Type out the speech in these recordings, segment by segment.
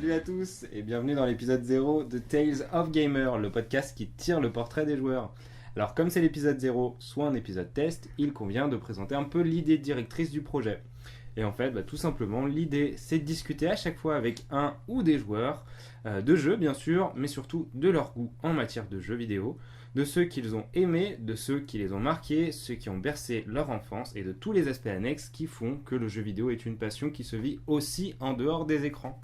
Salut à tous et bienvenue dans l'épisode 0 de Tales of Gamer, le podcast qui tire le portrait des joueurs. Alors comme c'est l'épisode 0, soit un épisode test, il convient de présenter un peu l'idée directrice du projet. Et en fait, tout simplement, l'idée c'est de discuter à chaque fois avec un ou des joueurs de jeux bien sûr, mais surtout de leur goût en matière de jeux vidéo, de ceux qu'ils ont aimés, de ceux qui les ont marqués, ceux qui ont bercé leur enfance et de tous les aspects annexes qui font que le jeu vidéo est une passion qui se vit aussi en dehors des écrans.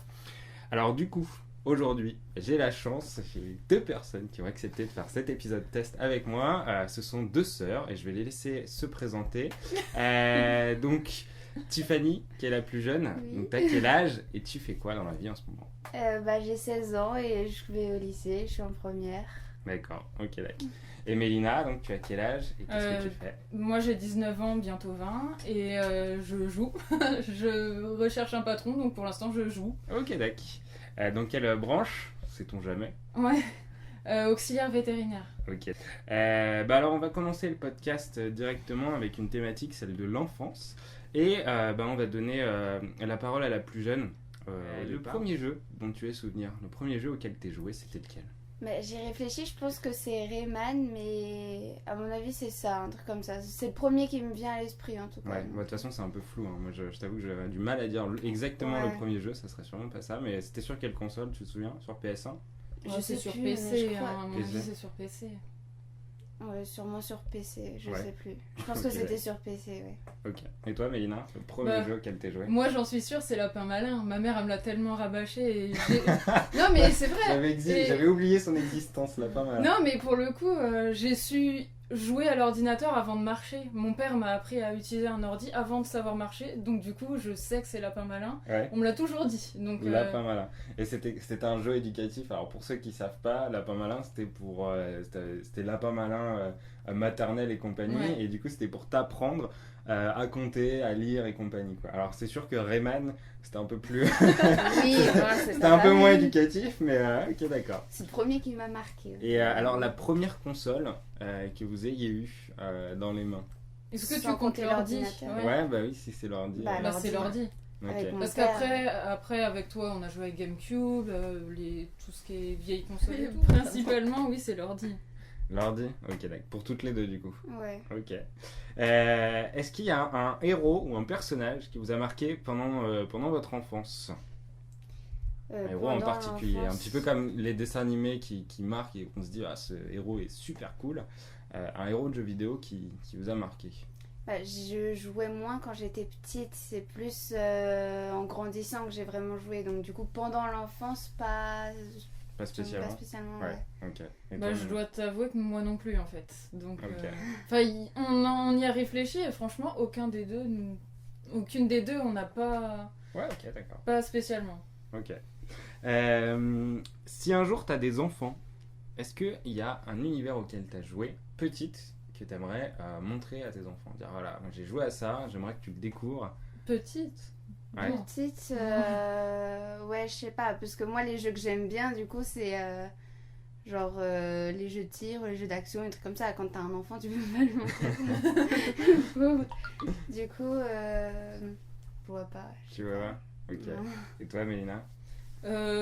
Alors du coup, aujourd'hui, j'ai la chance, j'ai eu 2 personnes qui ont accepté de faire cet épisode test avec moi. Ce sont 2 sœurs et je vais les laisser se présenter. Donc, Tiffany, qui est la plus jeune, Oui. donc t'as quel âge et tu fais quoi dans la vie en ce moment? J'ai 16 ans et je vais au lycée, je suis en première. D'accord, ok, d'accord. Et Mélina, donc tu as quel âge et qu'est-ce que tu fais? Moi j'ai 19 ans, bientôt 20, et je joue. Je recherche un patron, donc pour l'instant je joue. Ok, d'accord. Dans quelle branche? Sait-on jamais? Ouais, auxiliaire vétérinaire. Ok. Alors on va commencer le podcast directement avec une thématique, celle de l'enfance. Et on va donner la parole à la plus jeune. Le premier jeu dont tu as souvenir, le premier jeu auquel tu as joué, c'était lequel? J'ai réfléchi, je pense que c'est Rayman, mais à mon avis c'est ça, un truc comme ça. C'est le premier qui me vient à l'esprit en tout cas. Ouais, de toute façon c'est un peu flou, hein. Moi je t'avoue que j'avais du mal à dire exactement le premier jeu, ça serait sûrement pas ça, mais c'était sur quelle console, tu te souviens? Sur PS1? Je sais sur plus, PC, mais je crois- à mon avis c'est sur PC. Ouais, sûrement sur PC, je Ouais. sais plus. Je pense que Ok. c'était sur PC, ouais. Ok. Et toi Mélina, le premier jeu auquel t'as joué? Moi j'en suis sûre, c'est Lapin Malin. Ma mère elle me l'a tellement rabâché. Non mais c'est vrai. J'avais oublié son existence là, pas mal. Non mais pour le coup, j'ai su jouer à l'ordinateur avant de marcher. Mon père m'a appris à utiliser un ordi avant de savoir marcher, donc du coup je sais que c'est Lapin Malin. Ouais. On me l'a toujours dit. Donc, Lapin Malin. Et c'était un jeu éducatif. Alors pour ceux qui savent pas, Lapin Malin c'était Lapin Malin maternelle et compagnie. Ouais. Et du coup c'était pour t'apprendre à compter, à lire et compagnie, quoi. Alors c'est sûr que Rayman c'était un peu plus Oui, voilà, c'est c'était un peu moins éducatif, mais ok, d'accord. C'est le premier qui m'a marqué. Et alors la première console que vous ayez eue dans les mains? Est-ce que Sans tu comptes compter l'ordi? l'ordinateur. Ouais, bah oui, si c'est l'ordi. Bah, Bah, c'est l'ordi. Ok. Avec mon Parce père. qu'après avec toi, on a joué avec GameCube, tout ce qui est vieille console et tout. Principalement, oui, c'est l'ordi. L'ordi? Ok, d'accord. Pour toutes les deux du coup. Ouais. Ok. Est-ce qu'il y a un héros ou un personnage qui vous a marqué pendant votre enfance? Un héros en Pendant particulier, un l'enfance. petit peu comme les dessins animés qui marquent et on se dit ce héros est super cool. Un héros de jeu vidéo qui vous a marqué. Je jouais moins quand j'étais petite, c'est plus en grandissant que j'ai vraiment joué. Donc du coup, pendant l'enfance, pas Pas spécialement. ouais. Ok. Et Bah, toi, je dois t'avouer que moi non plus en fait. Donc, Ok. on y a réfléchi et franchement, aucune des deux, on n'a pas, Ouais, ok, d'accord. pas spécialement. Ok. Si un jour t'as des enfants, est-ce qu'il y a un univers auquel t'as joué petite que t'aimerais montrer à tes enfants? Dire voilà, moi j'ai joué à ça, j'aimerais que tu le découvres. Petite. Ouais. Non. Petite, ouais, je sais pas, parce que moi, les jeux que j'aime bien, du coup, c'est genre les jeux de tir, les jeux d'action, des trucs comme ça. Quand t'as un enfant, tu peux pas le montrer. Du coup, je vois pas. je sais Tu vois pas. pas? Ok. Non. Et toi, Mélina?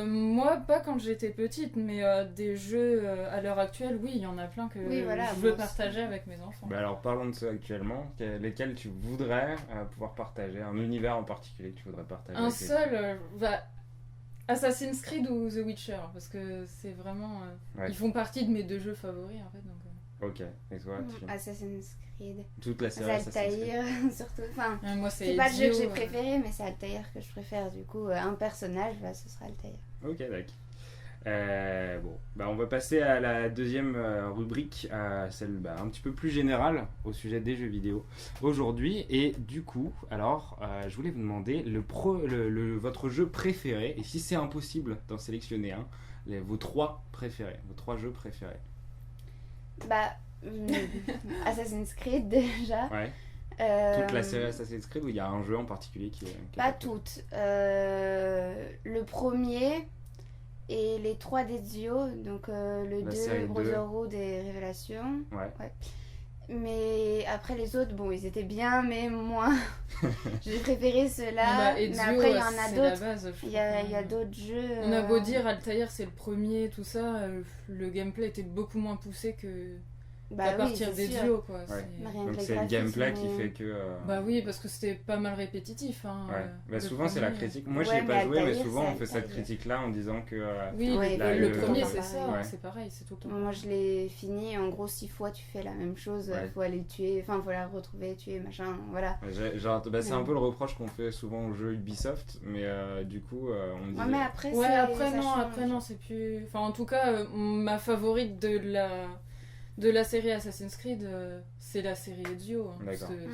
Moi, pas quand j'étais petite, mais des jeux à l'heure actuelle, oui, il y en a plein que Oui, voilà, je veux moi aussi. partager avec mes enfants. Bah alors parlons de ceux actuellement. Lesquels tu voudrais pouvoir partager? Un univers en particulier que tu voudrais partager Un avec les- seul, Assassin's Creed ou The Witcher, parce que c'est vraiment... Ouais. Ils font partie de mes 2 jeux favoris en fait. Donc, Ok. Et toi, Assassin's Creed. toute la série Assassin's Creed. Altaïr, surtout. Enfin, moi, c'est pas le jeu que j'ai Ezio, préféré, mais c'est Altaïr que je préfère. Du coup, un personnage, ce sera Altaïr. Ok, d'accord. On va passer à la deuxième rubrique, celle un petit peu plus générale au sujet des jeux vidéo aujourd'hui. Et du coup, alors, je voulais vous demander votre jeu préféré, et si c'est impossible d'en sélectionner un, vos 3 préférés, vos 3 jeux préférés. Assassin's Creed déjà. Ouais. Toute la série Assassin's Creed ou il y a un jeu en particulier qui est Pas toutes. Le premier et les 3 d'Ezio, donc le La 2, série 2. Brotherhood et Révélation. Ouais. Mais après les autres, bon, ils étaient bien, mais moins. J'ai préféré ceux-là. Bah, mais Ezio, après, il y en a c'est la d'autres. base, je Il y a trouve. d'autres jeux. On a beau dire Altair c'est le premier, tout ça, le gameplay était beaucoup moins poussé bah qu'à oui, partir c'est des sûr. duos quoi. Ouais. Mais rien que Donc les c'est le gameplay qui graphismes, fait que. Bah oui, parce que c'était pas mal répétitif. Hein, Ouais. Bah le souvent c'est la premier. critique. Moi j'y Ouais, ai pas mais joué, mais Altair, souvent on c'est fait cette Altair. critique-là en disant que. Oui, Ouais, là, le le- premier Ouais. c'est ça, Ouais. c'est pareil, c'est tout le temps. Moi, je l'ai fini. En gros, 6 fois, tu fais la même chose. Ouais. Faut aller le tuer. Enfin, faut la retrouver, tuer, machin. Voilà. C'est un peu le reproche qu'on fait souvent aux jeux Ubisoft, mais du coup on me Ouais, dit. mais après, Ouais, ça non, change. après non, c'est plus. Enfin, en tout cas, ma favorite de la série Assassin's Creed, c'est la série Ezio. Hein, parce D'accord. que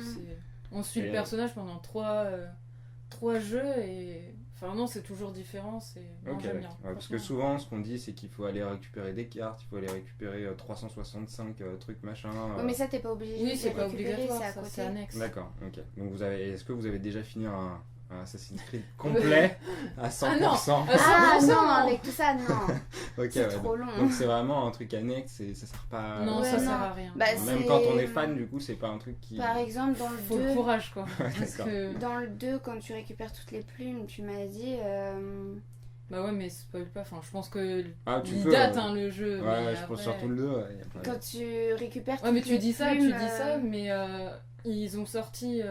on suit Et- le personnage pendant trois jeux et. Enfin, non, c'est toujours différent. Non, Ok, j'aime bien. ouais, parce que franchement. souvent ce qu'on dit c'est qu'il faut aller récupérer des cartes, il faut aller récupérer 365 trucs machin. Ouais, mais ça, t'es pas obligé Oui, de c'est les pas récupérer, obligatoire, c'est à ça, côté. c'est annexe. D'accord, ok. Donc est-ce que vous avez déjà fini un Assassin's Creed complet à 100%? Ah 100%. non, avec tout ça, non. Ok, C'est ouais, trop long. donc c'est vraiment un truc annexe et ça sert pas. Non, Ouais, ça non. sert à rien. Bah, Même c'est- quand on est fan, du coup, c'est pas un truc qui. Par exemple, dans le Faut le 2, courage, quoi. Ouais, Parce d'accord. que... dans le 2, quand tu récupères toutes les plumes, tu m'as dit. Bah ouais, mais spoil pas. Enfin, je pense que Ah, tu il peux. date hein, le jeu. Ouais, mais je pense après- surtout le 2. Ouais, y a pas- Quand tu récupères Ouais, mais toutes tu les dis ça, plumes, mais ils ont sorti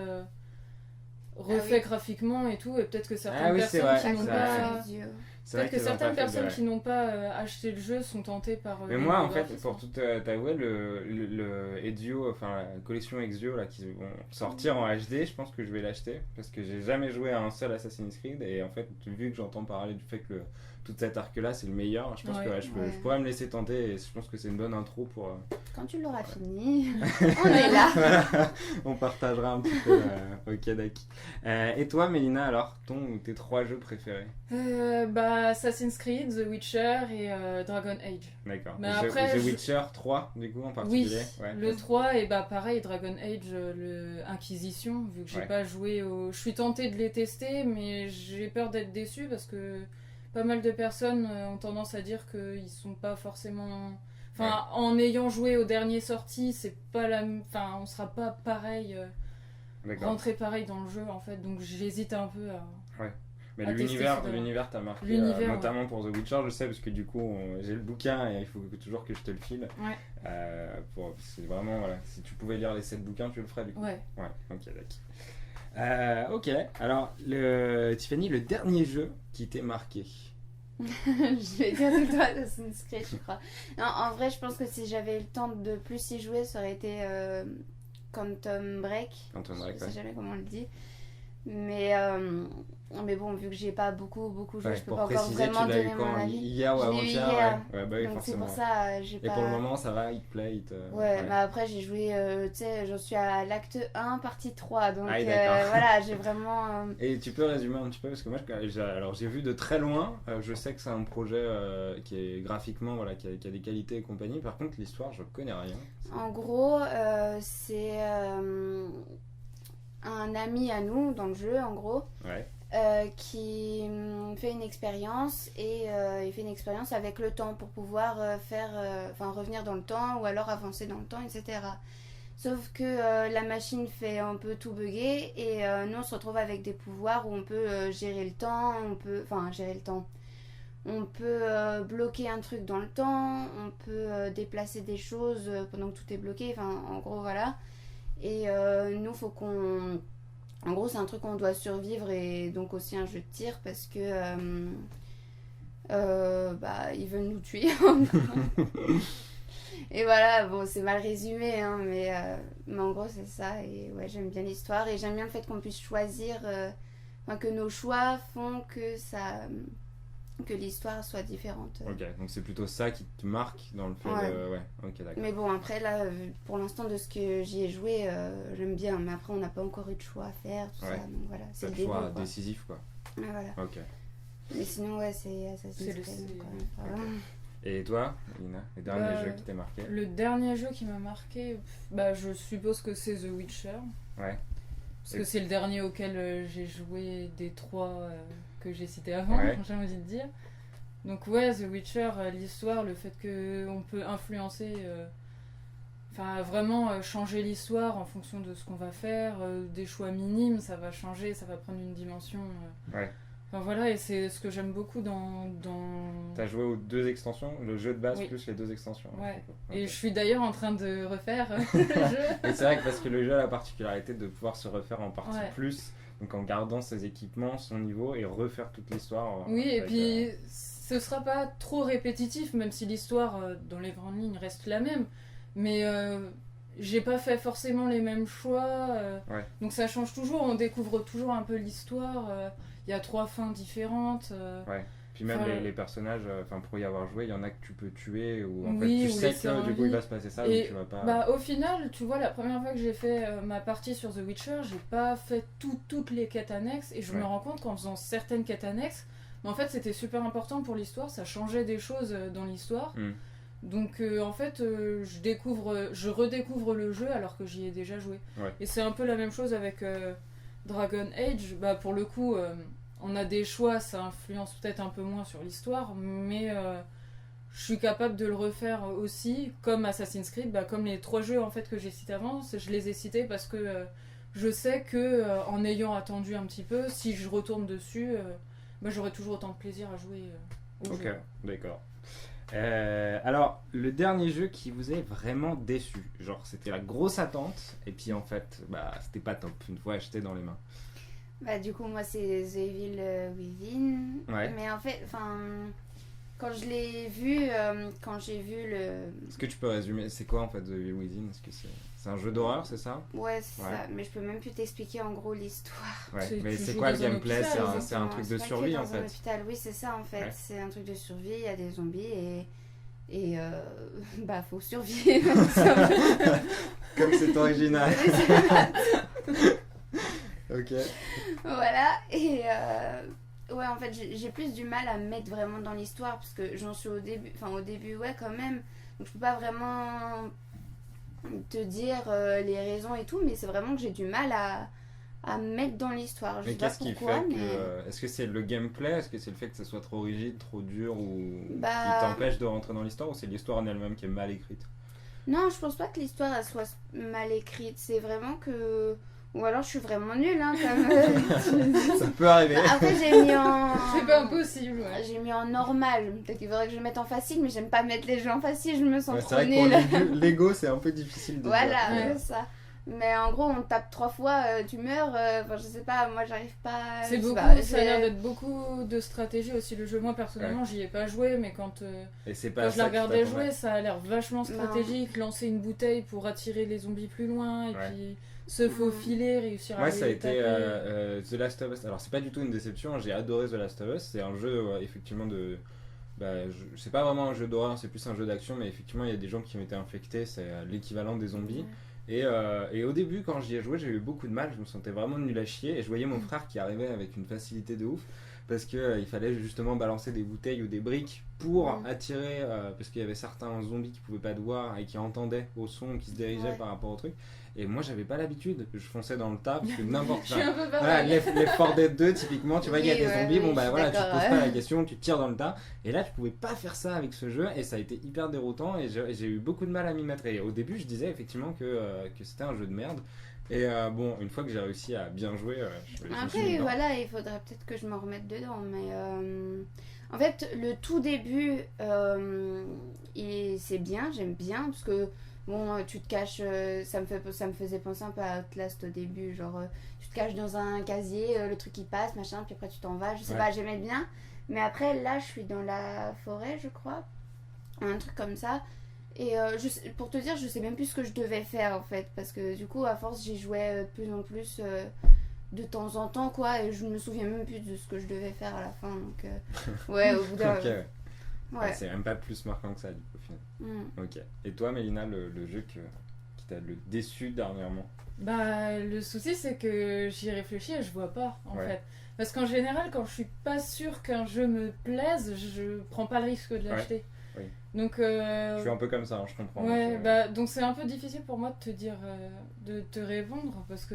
refait Ah oui. graphiquement et tout, et peut-être que certaines Ah oui, c'est personnes vrai, qui n'ont ça- pas. les yeux. C'est vrai Peut-être que qu'ils ont pas certaines fait de- personnes ouais. qui n'ont pas acheté le jeu sont tentées par. Mais les moi, en nouveaux fait, graphismes. pour tout t'avouer, le Ezio, enfin la collection Ezio là, qui vont sortir en HD, je pense que je vais l'acheter parce que j'ai jamais joué à un seul Assassin's Creed et en fait, vu que j'entends parler du fait que tout cet arc-là c'est le meilleur, je pense Ouais. que ouais, je Ouais. pourrais me laisser tenter et je pense que c'est une bonne intro pour. Quand tu l'auras fini, on est là. Voilà, on partagera un petit peu. Ok, d'accord. Et toi, Mélina, alors, tes 3 jeux préférés? Bah, Assassin's Creed, The Witcher et Dragon Age. D'accord. Mais The, après, The je- Witcher 3, du coup, en Oui, particulier. Ouais. le 3 et bah pareil, Dragon Age, le Inquisition, vu que j'ai Ouais. pas joué au... Je suis tentée de les tester, mais j'ai peur d'être déçue parce que pas mal de personnes ont tendance à dire qu'ils sont pas forcément... Enfin, en ayant joué au dernier sorti, c'est pas la... Enfin, on sera pas pareil, D'accord. rentré pareil dans le jeu en fait, donc j'hésite un peu à... Mais à tester l'univers celui-là. l'univers t'a marqué, L'univers, notamment pour The Witcher, je sais, parce que du coup, j'ai le bouquin et il faut toujours que je te le file. Ouais. C'est vraiment, voilà, si tu pouvais lire les 7 bouquins, tu le ferais du coup. Ouais. Ouais, ok, d'accord. Ok, alors, Tiffany, le dernier jeu qui t'est marqué? Je vais dire que toi, Assassin's Creed, je crois. Non, en vrai, je pense que si j'avais eu le temps de plus y jouer, ça aurait été Quantum Break. Quantum Break, Je sais ouais. jamais comment on le dit. Mais bon, vu que j'ai pas beaucoup joué, Ouais, je peux pour pas encore préciser, vraiment tu l'as eu donner quand? mon avis. Hier ou Je l'ai eu avant-hier? hier. Ouais, bah oui, Donc c'est forcément. pour ça, j'ai Et pas... pour le moment, ça va, il te plaît, Ouais, mais après j'ai joué, tu sais, j'en suis à l'acte 1, partie 3, donc Ah oui, d'accord. voilà, j'ai vraiment... Et tu peux résumer un petit peu parce que moi, alors j'ai vu de très loin. Je sais que c'est un projet qui est graphiquement, voilà, qui a des qualités et compagnie. Par contre, l'histoire, je connais rien. En gros, c'est un ami à nous dans le jeu, en gros, Ouais. qui fait une expérience et il fait une expérience avec le temps pour pouvoir revenir dans le temps ou alors avancer dans le temps, etc. Sauf que la machine fait un peu tout bugger et nous on se retrouve avec des pouvoirs où on peut gérer le temps, on peut bloquer un truc dans le temps, on peut déplacer des choses pendant que tout est bloqué, enfin en gros voilà. Et nous faut qu'on... En gros c'est un truc qu'on doit survivre et donc aussi un jeu de tir parce que ils veulent nous tuer. Et voilà, bon c'est mal résumé hein, mais en gros c'est ça et ouais j'aime bien l'histoire et j'aime bien le fait qu'on puisse choisir, que nos choix font que l'histoire soit différente. Ok, donc c'est plutôt ça qui te marque dans le fait Ouais. de... Ouais, ok, d'accord. Mais bon, après, là, pour l'instant, de ce que j'y ai joué, j'aime bien. Mais après, on n'a pas encore eu de choix à faire, tout Ouais. ça. Donc voilà, c'est C'est le le début. choix Quoi. décisif, quoi. Ouais, voilà. Ok. Mais sinon, ouais, c'est C'est Assassin's le- Creed. c'est- encore une fois. Ok. Et toi, Lina, les derniers Bah, jeux qui t'ont marqué? Le dernier jeu qui m'a marqué, bah, je suppose que c'est The Witcher. Ouais. Parce Et- que c'est le dernier auquel j'ai joué des 3 que j'ai cités avant, Ouais. j'ai envie de dire. Donc ouais, The Witcher, l'histoire, le fait qu'on peut influencer... Enfin, vraiment changer l'histoire en fonction de ce qu'on va faire, des choix minimes, ça va changer, ça va prendre une dimension. Ouais. Enfin voilà, et c'est ce que j'aime beaucoup dans... T'as joué aux 2 extensions, le jeu de base Oui. plus les 2 extensions. Ouais. Ok. Et je suis d'ailleurs en train de refaire le jeu. Et c'est vrai que parce que le jeu a la particularité de pouvoir se refaire en partie Ouais. plus, donc en gardant ses équipements, son niveau et refaire toute l'histoire. Oui, et avec, puis ce sera pas trop répétitif, même si l'histoire, dans les grandes lignes, reste la même. Mais j'ai pas fait forcément les mêmes choix. Ouais. Donc ça change toujours, on découvre toujours un peu l'histoire. Il y a 3 fins différentes. Ouais. Puis même Enfin, les personnages, pour y avoir joué, il y en a que tu peux tuer ou en Oui, fait tu ou sais laisser que en du coup vie. il va se passer ça Et donc tu vas pas. bah, au final, tu vois, la première fois que j'ai fait ma partie sur The Witcher, j'ai pas fait toutes les quêtes annexes et je me Ouais. rends compte qu'en faisant certaines quêtes annexes, en fait c'était super important pour l'histoire, ça changeait des choses dans l'histoire. Mm. Donc en fait, je redécouvre le jeu alors que j'y ai déjà joué. Ouais. Et c'est un peu la même chose avec Dragon Age. Bah, pour le coup, on a des choix, ça influence peut-être un peu moins sur l'histoire, mais je suis capable de le refaire aussi, comme Assassin's Creed, bah, comme les 3 jeux en fait que j'ai cités avant. Je les ai cités parce que je sais que en ayant attendu un petit peu, si je retourne dessus, bah, j'aurai toujours autant de plaisir à jouer au Ok, jeu. d'accord. Alors, le dernier jeu qui vous est vraiment déçu, genre c'était la grosse attente et puis en fait, bah c'était pas top une fois acheté dans les mains. Bah, du coup, moi, c'est The Evil Within. Ouais. Mais en fait, quand je l'ai vu, quand j'ai vu le. Est-ce que tu peux résumer, c'est quoi en fait The Evil Within? Est-ce que c'est un jeu d'horreur, c'est ça? Ouais, c'est Ouais. ça. Mais je peux même plus t'expliquer en gros l'histoire. Ouais, C'est- mais tu c'est joues quoi le dans un gameplay? hôpital, C'est un truc de C'est pas que survie dans en un fait. hôpital. Oui, c'est ça en fait. Ouais. C'est un truc de survie. Il y a des zombies et bah, faut survivre. Comme c'est original. Ok. Voilà, et ouais, en fait, j'ai plus du mal à me mettre vraiment dans l'histoire parce que j'en suis au début, ouais, quand même. Donc, je peux pas vraiment te dire les raisons et tout, mais c'est vraiment que j'ai du mal à me mettre dans l'histoire. Je Mais sais pas qu'est-ce qui pourquoi, fait que. mais. Est-ce que c'est le gameplay? Est-ce que c'est le fait que ça soit trop rigide, trop dur ou Bah- qui t'empêche de rentrer dans l'histoire ou c'est l'histoire en elle-même qui est mal écrite? Non, je pense pas que l'histoire elle soit mal écrite. C'est vraiment que. Ou alors je suis vraiment nulle, hein, comme. Ça peut arriver. Après, j'ai mis en. C'est pas impossible, ouais. J'ai mis en normal. Peut-être qu'il faudrait que je le mette en facile, mais j'aime pas mettre les jeux en facile, je me sens Ouais, c'est trop vrai que pour nulle. l'ego, c'est un peu difficile de Voilà, Ouais. c'est ça. Mais en gros, on tape 3 fois, tu meurs. Enfin, je sais pas, moi j'arrive pas. C'est je sais beaucoup, pas, ça a l'air c'est- d'être beaucoup de stratégie aussi le jeu. Moi personnellement, j'y ai pas joué, mais quand Et c'est pas je la ça qui regardais t'attendait. jouer, ça a l'air vachement stratégique. Lancer une bouteille pour attirer les zombies plus loin et Ouais. puis se faufiler, réussir à Moi, les ça a été taper. The Last of Us. Alors, c'est pas du tout une déception, j'ai adoré The Last of Us. C'est un jeu, effectivement, de. C'est pas vraiment un jeu d'horreur, c'est plus un jeu d'action, mais effectivement, il y a des gens qui ont été infectés, c'est l'équivalent des zombies. Et au début, quand j'y ai joué, j'ai eu beaucoup de mal, je me sentais vraiment nul à chier. Et je voyais mon frère qui arrivait avec une facilité de ouf, parce qu'il fallait justement balancer des bouteilles ou des briques pour attirer, parce qu'il y avait certains zombies qui pouvaient pas te voir et qui entendaient au son, qui se dirigeaient Ouais. par rapport au truc. Et moi, j'avais pas l'habitude, je fonçais dans le tas, parce que n'importe Je suis un peu Voilà, pareil. Left 4 Dead 2, typiquement, tu vois, il y a Oui, des ouais, zombies, oui, bon je bah suis voilà, tu te d'accord, poses ouais. pas la question, tu tires dans le tas. Et là, tu pouvais pas faire ça avec ce jeu, et ça a été hyper déroutant, et j'ai eu beaucoup de mal à m'y mettre. Et au début, je disais effectivement que c'était un jeu de merde. Et bon, une fois que j'ai réussi à bien jouer, je me suis mis Après, dedans. voilà, il faudrait peut-être que je me remette dedans. Mais en fait, le tout début, c'est bien, j'aime bien. Parce que, bon, tu te caches, ça me faisait penser un peu à Outlast au début. Genre, tu te caches dans un casier, le truc qui passe, machin, puis après tu t'en vas. Je sais Ouais. pas, j'aimais bien. Mais après, là, je suis dans la forêt, je crois. Un truc comme ça. Et pour te dire, je sais même plus ce que je devais faire en fait. Parce que du coup, à force, j'y jouais de plus en plus de temps en temps, quoi. Et je me souviens même plus de ce que je devais faire à la fin. Donc, ouais, au bout d'un. Ok, ouais. Ouais. C'est même pas plus marquant que ça, du coup, au final. Mm. Ok. Et toi, Mélina, le jeu qui t'a le déçu dernièrement? Bah, le souci, c'est que j'y réfléchis et je vois pas, en Ouais. fait. Parce qu'en général, quand je suis pas sûre qu'un jeu me plaise, je prends pas le risque de l'acheter. Oui. Donc, Je suis un peu comme ça, hein, je comprends. ouais, Donc, donc c'est un peu difficile pour moi de te dire, de te répondre parce que,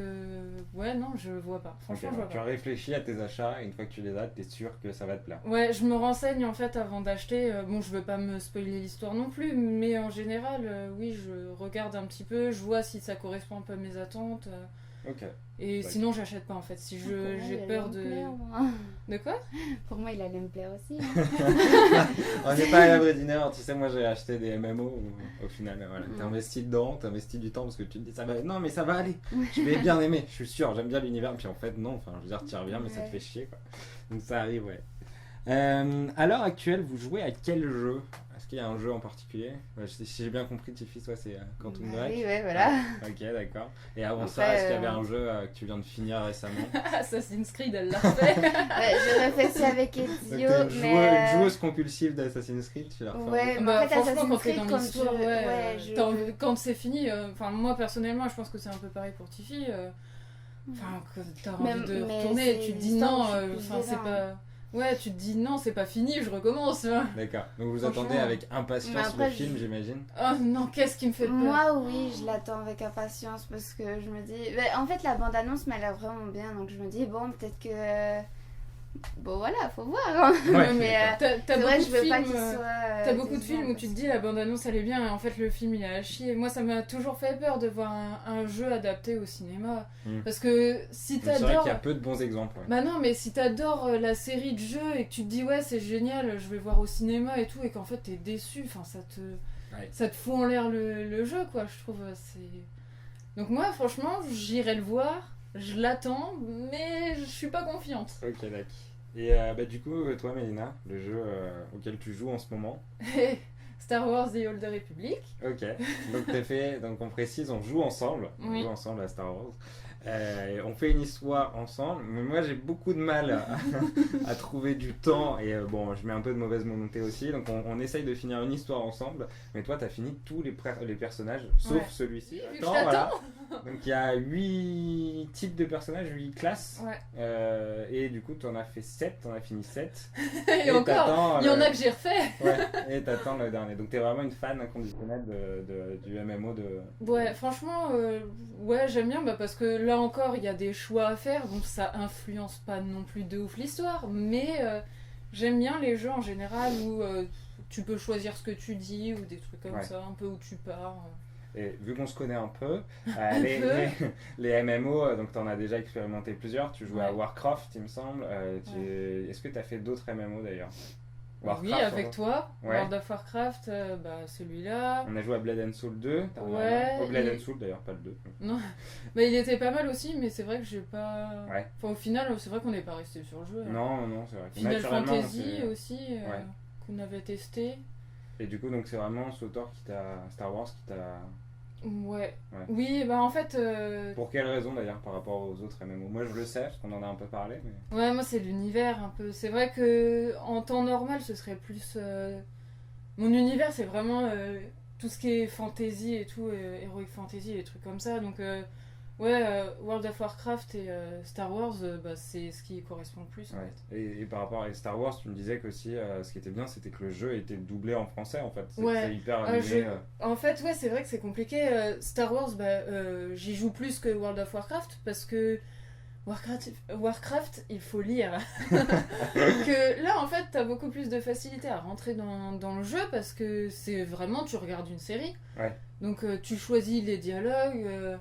ouais, non, je vois pas. Franchement, ok, je vois tu pas. réfléchis à tes achats et une fois que tu les as, t'es sûr que ça va te plaire. Ouais, je me renseigne en fait avant d'acheter. Bon, je veux pas me spoiler l'histoire non plus, mais en général, oui, je regarde un petit peu, je vois si ça correspond un peu à mes attentes. Ok. Et Ouais. sinon, j'achète pas en fait. Si Pour moi, j'ai il allait peur me de. plaire, moi. De quoi? Pour moi, il allait me plaire aussi. On n'est pas à l'abri d'une erreur, tu sais, moi j'ai acheté des MMO où, au final, voilà, Mm. t'investis dedans, t'investis du temps parce que tu te dis ça va, non mais ça va aller, je vais bien aimer, je suis sûr, j'aime bien l'univers, puis en fait non, enfin je veux dire, t'y reviens mais ça te Ouais. fait chier quoi. Donc ça arrive, ouais. À l'heure actuelle, vous jouez à quel jeu? Est-ce qu'il y a un jeu en particulier? Ouais, si j'ai bien compris, Tiffy, toi c'est Quantum Bah Break. oui, ouais, voilà. Ouais, ok, d'accord. Et avant Après, ça, est-ce qu'il y avait un jeu que tu viens de finir récemment? Assassin's Creed, elle l'a fait. Ouais, je réfléchis avec Donc Ezio, t'es une mais... joueuse compulsive d'Assassin's Creed, tu l'as refait un Ouais, peu? mais en fait, franchement, Assassin's quand t'es Creed, dans quand l'histoire, je- ouais, ouais, je- quand c'est fini, enfin, moi personnellement, je pense que c'est un peu pareil pour Tiffy. Enfin, que t'as Mais- envie de mais retourner, c'est tu te dis l'histoire non, où je suis enfin, plus c'est dedans. pas. Ouais, tu te dis non, c'est pas fini, je recommence. Hein. D'accord. Donc vous Franchement. attendez avec Mais impatience après, le film, j'imagine? Oh non, qu'est-ce qui me fait peur? Moi, oui, je l'attends avec impatience parce que je me dis... bah, en fait, la bande-annonce m'a l'air vraiment bien, donc je me dis, bon, peut-être que... Bon, voilà, faut voir. Hein. Ouais, mais T'as c'est vrai, beaucoup je de veux pas films. qu'il soit... T'as beaucoup de décevant films où tu te parce dis la bande-annonce elle est bien et en fait le film il est à chier. Moi ça m'a toujours fait peur de voir un jeu adapté au cinéma. Mm. Parce que si C'est vrai t'adores. qu'il y a peu de bons exemples. Ouais. Bah non, mais si t'adores la série de jeux et que tu te dis ouais c'est génial, je vais le voir au cinéma et tout, et qu'en fait t'es déçu, enfin Ouais. ça te fout en l'air le jeu quoi, je trouve. Donc moi franchement j'irai le voir, je l'attends, mais je suis pas confiante. Ok, d'accord. Et bah, du coup, toi, Mélina, le jeu auquel tu joues en ce moment. Star Wars The Old Republic. Ok. Donc on précise, on joue ensemble. On Oui. joue ensemble à Star Wars. On fait une histoire ensemble, mais moi j'ai beaucoup de mal à trouver du temps et bon, je mets un peu de mauvaise volonté aussi, donc on essaye de finir une histoire ensemble, mais toi t'as fini tous les personnages, sauf Ouais. celui-ci. Oui, vu que Attends, je voilà. Donc il y a 8 types de personnages, 8 classes, Ouais. et du coup t'en as fait 7, t'en as fini 7. Et encore, t'attends, il y en a que j'ai refait. Ouais, et t'attends le dernier. Donc t'es vraiment une fan inconditionnelle du MMO de... Ouais, franchement, ouais, j'aime bien parce que là encore, il y a des choix à faire. Bon, ça influence pas non plus de ouf l'histoire, mais j'aime bien les jeux en général où tu peux choisir ce que tu dis ou des trucs comme Ouais. ça, un peu où tu pars. Et vu qu'on se connaît un peu, peu. les MMO, donc t'en as déjà expérimenté plusieurs, tu jouais à Ouais. Warcraft il me semble, est-ce que t'as fait d'autres MMO d'ailleurs? Oui, avec surtout. toi, Ouais. World of Warcraft, bah celui-là. On a joué à Blood and Soul 2, Ouais, au Blood il- and Soul d'ailleurs, pas le 2. Non, bah il était pas mal aussi, mais c'est vrai que j'ai pas. Ouais. Enfin, au final, c'est vrai qu'on n'est pas resté sur le jeu. hein. Non, c'est vrai. Final Naturellement, Fantasy c'est- aussi, Ouais. qu'on avait testé. Et du coup, donc c'est vraiment SWTOR Star Wars qui t'a... Ouais. Ouais. Oui, bah en fait. Pour quelle raison d'ailleurs par rapport aux autres MMO? Moi je le sais, parce qu'on en a un peu parlé, mais... Ouais, moi c'est l'univers un peu. C'est vrai que en temps normal, ce serait plus. Mon univers, c'est vraiment tout ce qui est fantasy et tout, heroic fantasy et des trucs comme ça. Donc, ouais, World of Warcraft et Star Wars, bah, c'est ce qui correspond le plus. En Ouais. fait. Et par rapport à Star Wars, tu me disais qu'aussi ce qui était bien, c'était que le jeu était doublé en français en fait. Ouais. C'est hyper animé. En fait, ouais, c'est vrai que c'est compliqué. Star Wars, bah, j'y joue plus que World of Warcraft parce que Warcraft, il faut lire. Que là, en fait, t'as beaucoup plus de facilité à rentrer dans le jeu parce que c'est vraiment, tu regardes une série. Ouais. Donc, tu choisis les dialogues,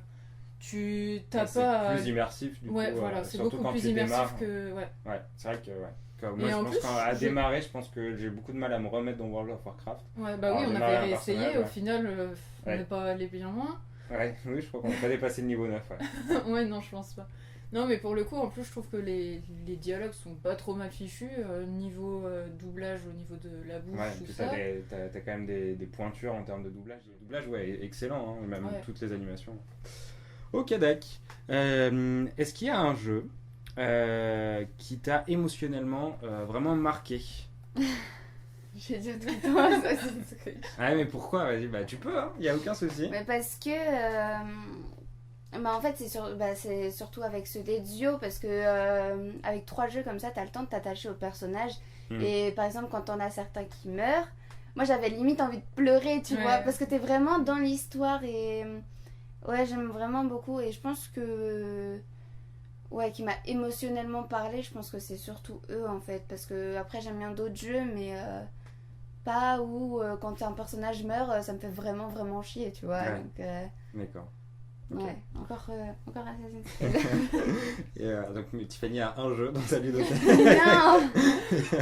tu t'as C'est pas. plus immersif du Ouais, coup. voilà, c'est surtout beaucoup quand plus tu immersif démarres. que. Ouais. Ouais, c'est vrai que ouais. Moi, Et je en pense plus, qu'à je- démarrer, je pense que j'ai beaucoup de mal à me remettre dans World of Warcraft. Ouais, bah Alors, oui, on démarrer avait un réessayé, personnage, au ouais. final, on Ouais. n'est pas allé bien loin. Ouais, oui, je crois qu'on n'a pas dépassé le niveau 9. Ouais. Ouais, non, je pense pas. Non, mais pour le coup, en plus, je trouve que les dialogues sont pas trop mal fichus. Niveau doublage, au niveau de la bouche, Ouais, tout puis ça. t'as quand même des pointures en termes de doublage. Le doublage, ouais, excellent, hein, même Ouais. toutes les animations. Ok, d'accord. Est-ce qu'il y a un jeu qui t'a émotionnellement vraiment marqué? J'ai dit tout le temps Assassin's Creed. Ah, mais pourquoi? Vas-y, bah tu peux, hein, y a aucun souci. Mais parce que. Bah en fait, c'est surtout avec ce d'Ezio, parce que avec 3 jeux comme ça, t'as le temps de t'attacher au personnage. Mm. Et par exemple, quand on a certains qui meurent, moi j'avais limite envie de pleurer, tu Ouais. vois, parce que t'es vraiment dans l'histoire et ouais, j'aime vraiment beaucoup et je pense que ouais, qui m'a émotionnellement parlé, je pense que c'est surtout eux en fait, parce que après j'aime bien d'autres jeux, mais pas où quand un personnage meurt, ça me fait vraiment vraiment chier, tu vois. Ouais. Donc, D'accord. Ok. ouais, encore Assassin's Creed. Et, donc Tiffany a un jeu dans sa ludothèque. Non,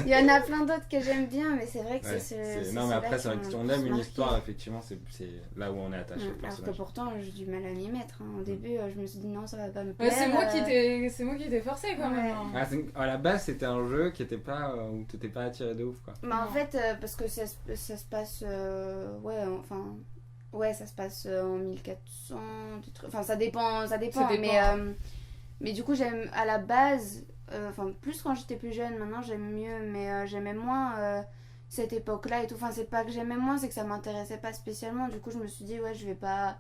il y en a plein d'autres que j'aime bien, mais c'est vrai que Ouais, c'est non, mais après, c'est vrai que si on aime une marqué. histoire, effectivement, c'est là où on est attaché au Alors que personnage. pourtant j'ai du mal à m'y mettre. Au début, je me suis dit non, ça va pas me Ouais, plaire. c'est moi qui t'ai forcé quand même. Ouais. hein. Ah, à la base, c'était un jeu qui était pas, où t'étais pas attiré de ouf, quoi. Mais en Non. fait, parce que ça se passe. Ouais, enfin. Ouais, ça se passe en 1400. Des trucs. Enfin, ça dépend. Ça dépend. Mais du coup, j'aime à la base. Enfin, plus quand j'étais plus jeune, maintenant j'aime mieux. Mais j'aimais moins cette époque-là et tout. Enfin, c'est pas que j'aimais moins, c'est que ça m'intéressait pas spécialement. Du coup, je me suis dit, ouais, je vais pas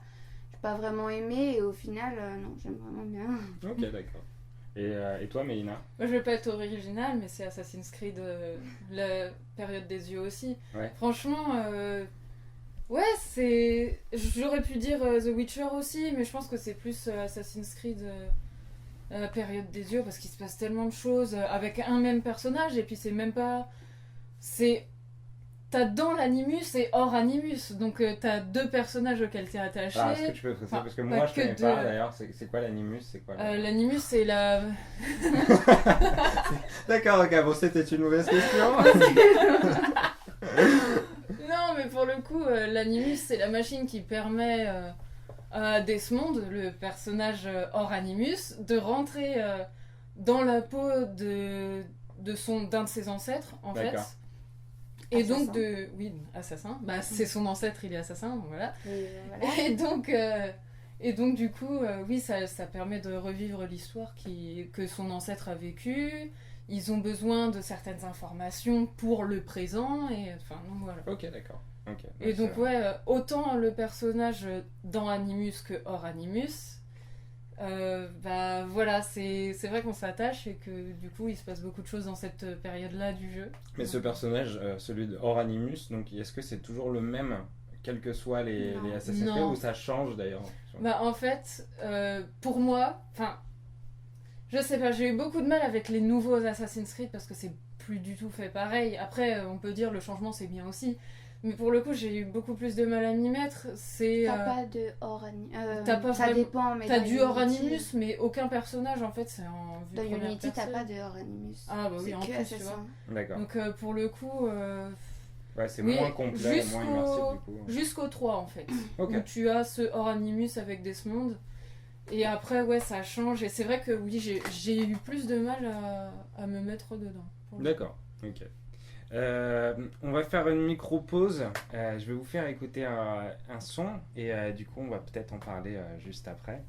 vraiment aimer. Et au final, non, j'aime vraiment bien. Ok, d'accord. Et toi, Mélina? Moi, je vais pas être original, mais c'est Assassin's Creed, la période des yeux aussi. Ouais. Franchement, ouais, c'est. J'aurais pu dire The Witcher aussi, mais je pense que c'est plus Assassin's Creed, la période des yeux, parce qu'il se passe tellement de choses avec un même personnage, et puis c'est même pas. C'est. T'as dans l'animus et hors animus, donc t'as deux personnages auxquels t'es attaché. Ah, est-ce que tu peux préciser? Enfin, Parce que pas moi, je que connais de- pas, d'ailleurs. C'est quoi l'animus? C'est quoi L'animus, c'est la. D'accord, ok, bon, c'était une mauvaise question. Non, mais pour le coup, l'animus, c'est la machine qui permet à Desmond, le personnage hors animus, de rentrer dans la peau d'un de ses ancêtres, en fait. D'accord. Et Assassin. donc Oui, assassin. Bah, c'est son ancêtre, il est assassin, donc voilà. Et voilà. Et donc du coup, oui, ça permet de revivre l'histoire que son ancêtre a vécue. Ils ont besoin de certaines informations pour le présent, et enfin, donc voilà. Ok, d'accord. Ok. Et donc, ouais, autant le personnage dans Animus que hors Animus, bah voilà, c'est vrai qu'on s'attache et que du coup il se passe beaucoup de choses dans cette période-là du jeu. Mais ce personnage, celui de Hors Animus, donc est-ce que c'est toujours le même, quels que soient les Non. Assassin's Creed, Non. ou ça change d'ailleurs? Bah en fait, pour moi, enfin, je sais pas, j'ai eu beaucoup de mal avec les nouveaux Assassin's Creed parce que c'est plus du tout fait pareil. Après, on peut dire le changement c'est bien aussi. Mais pour le coup, j'ai eu beaucoup plus de mal à m'y mettre. C'est. T'as pas de hors animus. t'as pas Ça vraiment- dépend, mais T'as dans du hors Unity- animus, mais aucun personnage en fait, c'est en vue Dans première Unity, t'as personne. pas de hors animus. Ah bah oui, C'est en que plus, tu assassin. D'accord. Donc pour le coup, Ouais, c'est oui, moins complet, jusqu'au- moins immersif du coup. jusqu'au 3 en fait. Ok. Où tu as ce hors animus avec Desmond. Et après, ouais, ça change. Et c'est vrai que oui, j'ai eu plus de mal à me mettre dedans. pour le coup. D'accord. Ok. On va faire une micro-pause. Je vais vous faire écouter un son et du coup, on va peut-être en parler juste après.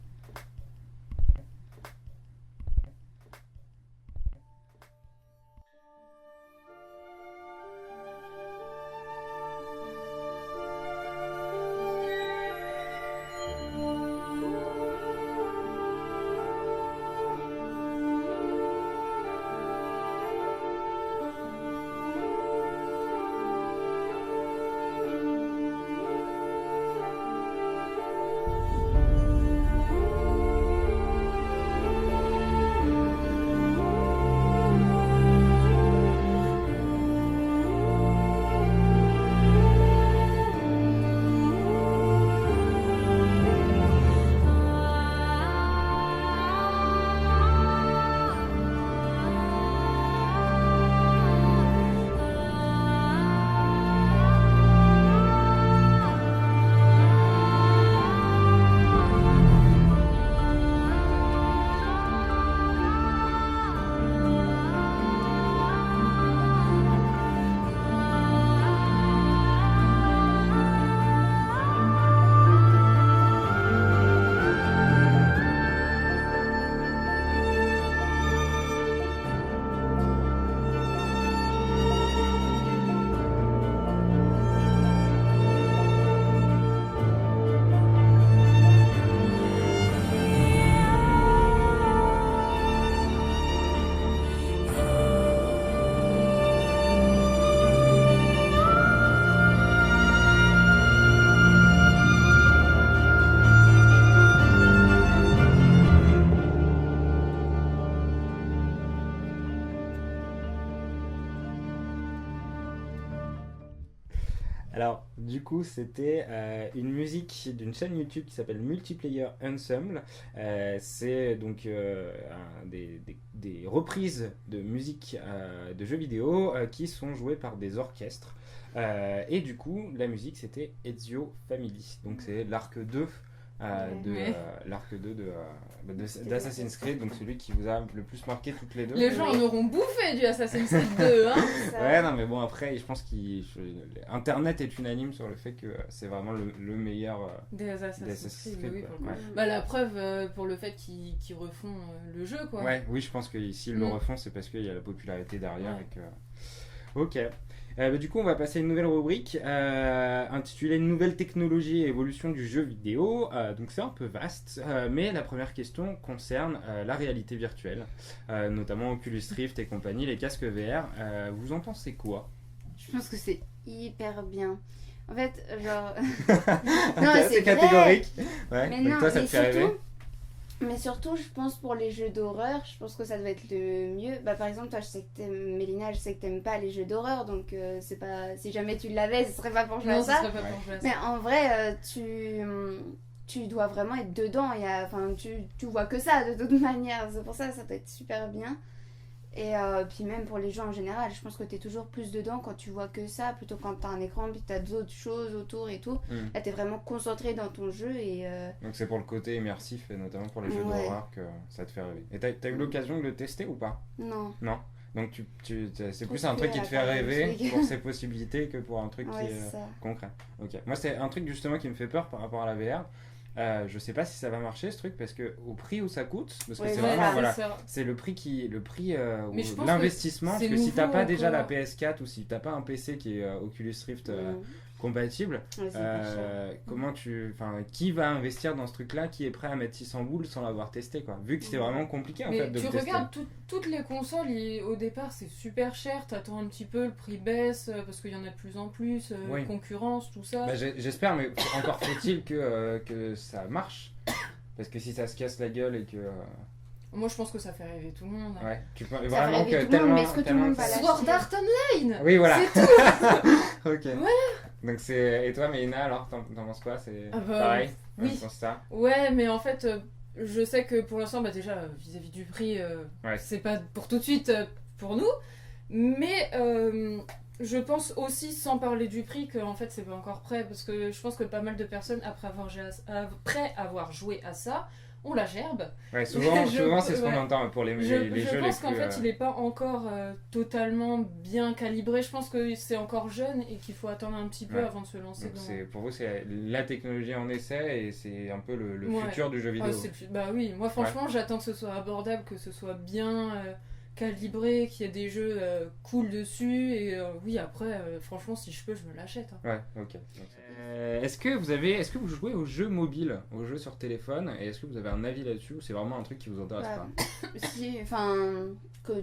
Alors, du coup, c'était une musique d'une chaîne YouTube qui s'appelle Multiplayer Ensemble. C'est donc des reprises de musique de jeux vidéo qui sont jouées par des orchestres. Et du coup, la musique, c'était Ezio Family. Donc, c'est l'arc 2 l'arc 2 d'Assassin's Creed, donc celui qui vous a le plus marqué toutes les deux. Les gens en auront bouffé du Assassin's Creed 2, hein. Ouais, non, mais bon, après, je pense qu'Internet est unanime sur le fait que c'est vraiment le meilleur des Assassin's Creed, oui, ouais. Bah, la preuve pour le fait qu'ils refont le jeu, quoi. Ouais, oui, je pense que s'ils le refont, c'est parce qu'il y a la popularité derrière et que... Ok. Du coup, on va passer à une nouvelle rubrique intitulée Nouvelles technologies et évolution du jeu vidéo. Donc, c'est un peu vaste, mais la première question concerne la réalité virtuelle, notamment Oculus Rift et compagnie, les casques VR. Vous en pensez quoi? Je pense que c'est hyper bien. En fait, genre. Non, c'est catégorique. Ouais. Mais donc, non, toi, ça mais te fait rêver? Mais surtout, je pense pour les jeux d'horreur, je pense que ça doit être le mieux. Bah, par exemple, toi, je sais que Mélina, je sais que t'aimes pas les jeux d'horreur, donc c'est pas. Si jamais tu l'avais, ce serait pas pour jouer à ça. Serait pas pour jouer à ça. Mais en vrai, tu dois vraiment être dedans. Enfin, tu vois que ça de toute manière. C'est pour ça que ça doit être super bien. Et puis même pour les jeux en général, je pense que t'es toujours plus dedans quand tu vois que ça, plutôt quand t'as un écran puis t'as d'autres choses autour et tout. Là, t'es vraiment concentré dans ton jeu et... Donc c'est pour le côté immersif et notamment pour les jeux d'horreur que ça te fait rêver. Et t'as eu l'occasion de le tester ou pas? Non. Non. Donc c'est plus un truc qui te fait rêver pour ses possibilités que pour un truc qui est concret. Ok. Moi c'est un truc justement qui me fait peur par rapport à la VR. Je sais pas si ça va marcher ce truc parce que au prix où ça coûte, parce que c'est vraiment c'est le prix l'investissement, parce que si t'as pas déjà la PS4 ou si t'as pas un PC qui est Oculus Rift compatible, comment qui va investir dans ce truc là, qui est prêt à mettre 600 boules sans l'avoir testé quoi, vu que c'est vraiment compliqué en fait de le tester. Tu regardes toutes les consoles au départ c'est super cher, t'attends un petit peu, le prix baisse parce qu'il y en a de plus en plus, concurrence, tout ça. Bah, j'espère, mais encore faut-il que ça marche, parce que si ça se casse la gueule et que... Moi je pense que ça fait rêver tout le monde. Ouais, tu peux ça vraiment que tellement... Mais est-ce que tout le monde va l'acheter? Sword Art Online. Oui, voilà. C'est tout. Ok. Voilà. Donc c'est... Et toi, Mélina, alors, t'en penses quoi? C'est pareil? Oui. Ça. Ouais, mais en fait, je sais que pour l'instant, bah, déjà, vis-à-vis du prix, c'est pas pour tout de suite pour nous. Mais je pense aussi, sans parler du prix, qu'en fait, c'est pas encore prêt. Parce que je pense que pas mal de personnes, après avoir joué à ça, on la gerbe. Ouais, souvent c'est ce qu'on entend pour les jeux. Je pense qu'en fait, il n'est pas encore totalement bien calibré. Je pense que c'est encore jeune et qu'il faut attendre un petit peu avant de se lancer. Donc pour vous, c'est la technologie en essai et c'est un peu le futur du jeu vidéo. Bah oui, moi franchement, j'attends que ce soit abordable, que ce soit bien calibré, qu'il y ait des jeux cool dessus. Et oui, après, franchement, si je peux, je me l'achète. Ouais, ok. Est-ce que vous jouez aux jeux mobiles, aux jeux sur téléphone, et est-ce que vous avez un avis là-dessus ou c'est vraiment un truc qui vous intéresse pas? Si, enfin,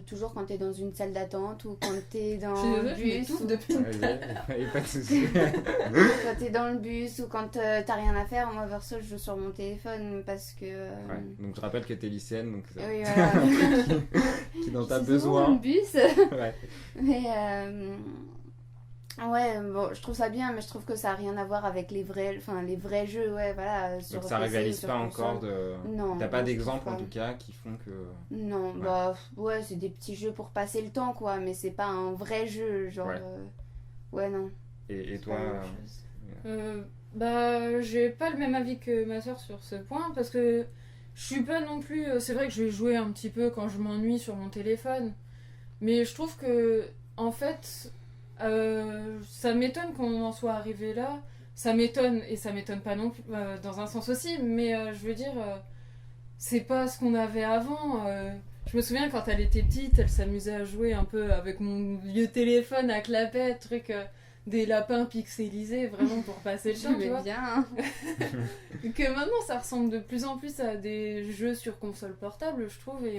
toujours quand t'es dans une salle d'attente ou quand t'es dans le bus. Depuis tout à l'heure. Pas de soucis. Quand t'es dans le bus ou quand t'as rien à faire, moi perso je joue sur mon téléphone parce que. Ouais, donc je rappelle que t'es lycéenne, donc ça... Oui, voilà. qui dont t'as besoin. Dans le bus. Ouais. Mais ouais, bon, je trouve ça bien, mais je trouve que ça a rien à voir avec les vrais jeux, ouais, voilà. Sur donc ça PC, rivalise sur pas console. encore de... Non. T'as pas d'exemple en tout cas qui font que... Non, bah ouais, c'est des petits jeux pour passer le temps, quoi, mais c'est pas un vrai jeu, genre... Ouais, non. Et toi bah, j'ai pas le même avis que ma soeur sur ce point, parce que je suis pas non plus... C'est vrai que je vais jouer un petit peu quand je m'ennuie sur mon téléphone, mais je trouve que, en fait... ça m'étonne qu'on en soit arrivé là. Ça m'étonne et ça m'étonne pas non plus dans un sens aussi, mais je veux dire, c'est pas ce qu'on avait avant. Je me souviens quand elle était petite, elle s'amusait à jouer un peu avec mon vieux téléphone à clapet, truc des lapins pixelisés, vraiment pour passer le temps, tu vois. Bien. Que maintenant ça ressemble de plus en plus à des jeux sur console portable, je trouve. Et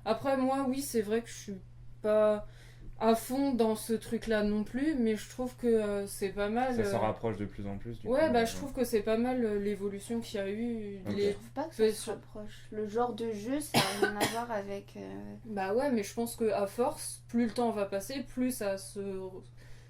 après moi, oui, c'est vrai que je suis pas à fond dans ce truc-là non plus, mais je trouve que c'est pas mal. Ça s'en rapproche de plus en plus. Du coup, je trouve que c'est pas mal l'évolution qu'il y a eu. Okay. Je trouve pas que ça se rapproche. Le genre de jeu, ça n'a rien à voir avec... Bah ouais, mais je pense qu'à force, plus le temps va passer, plus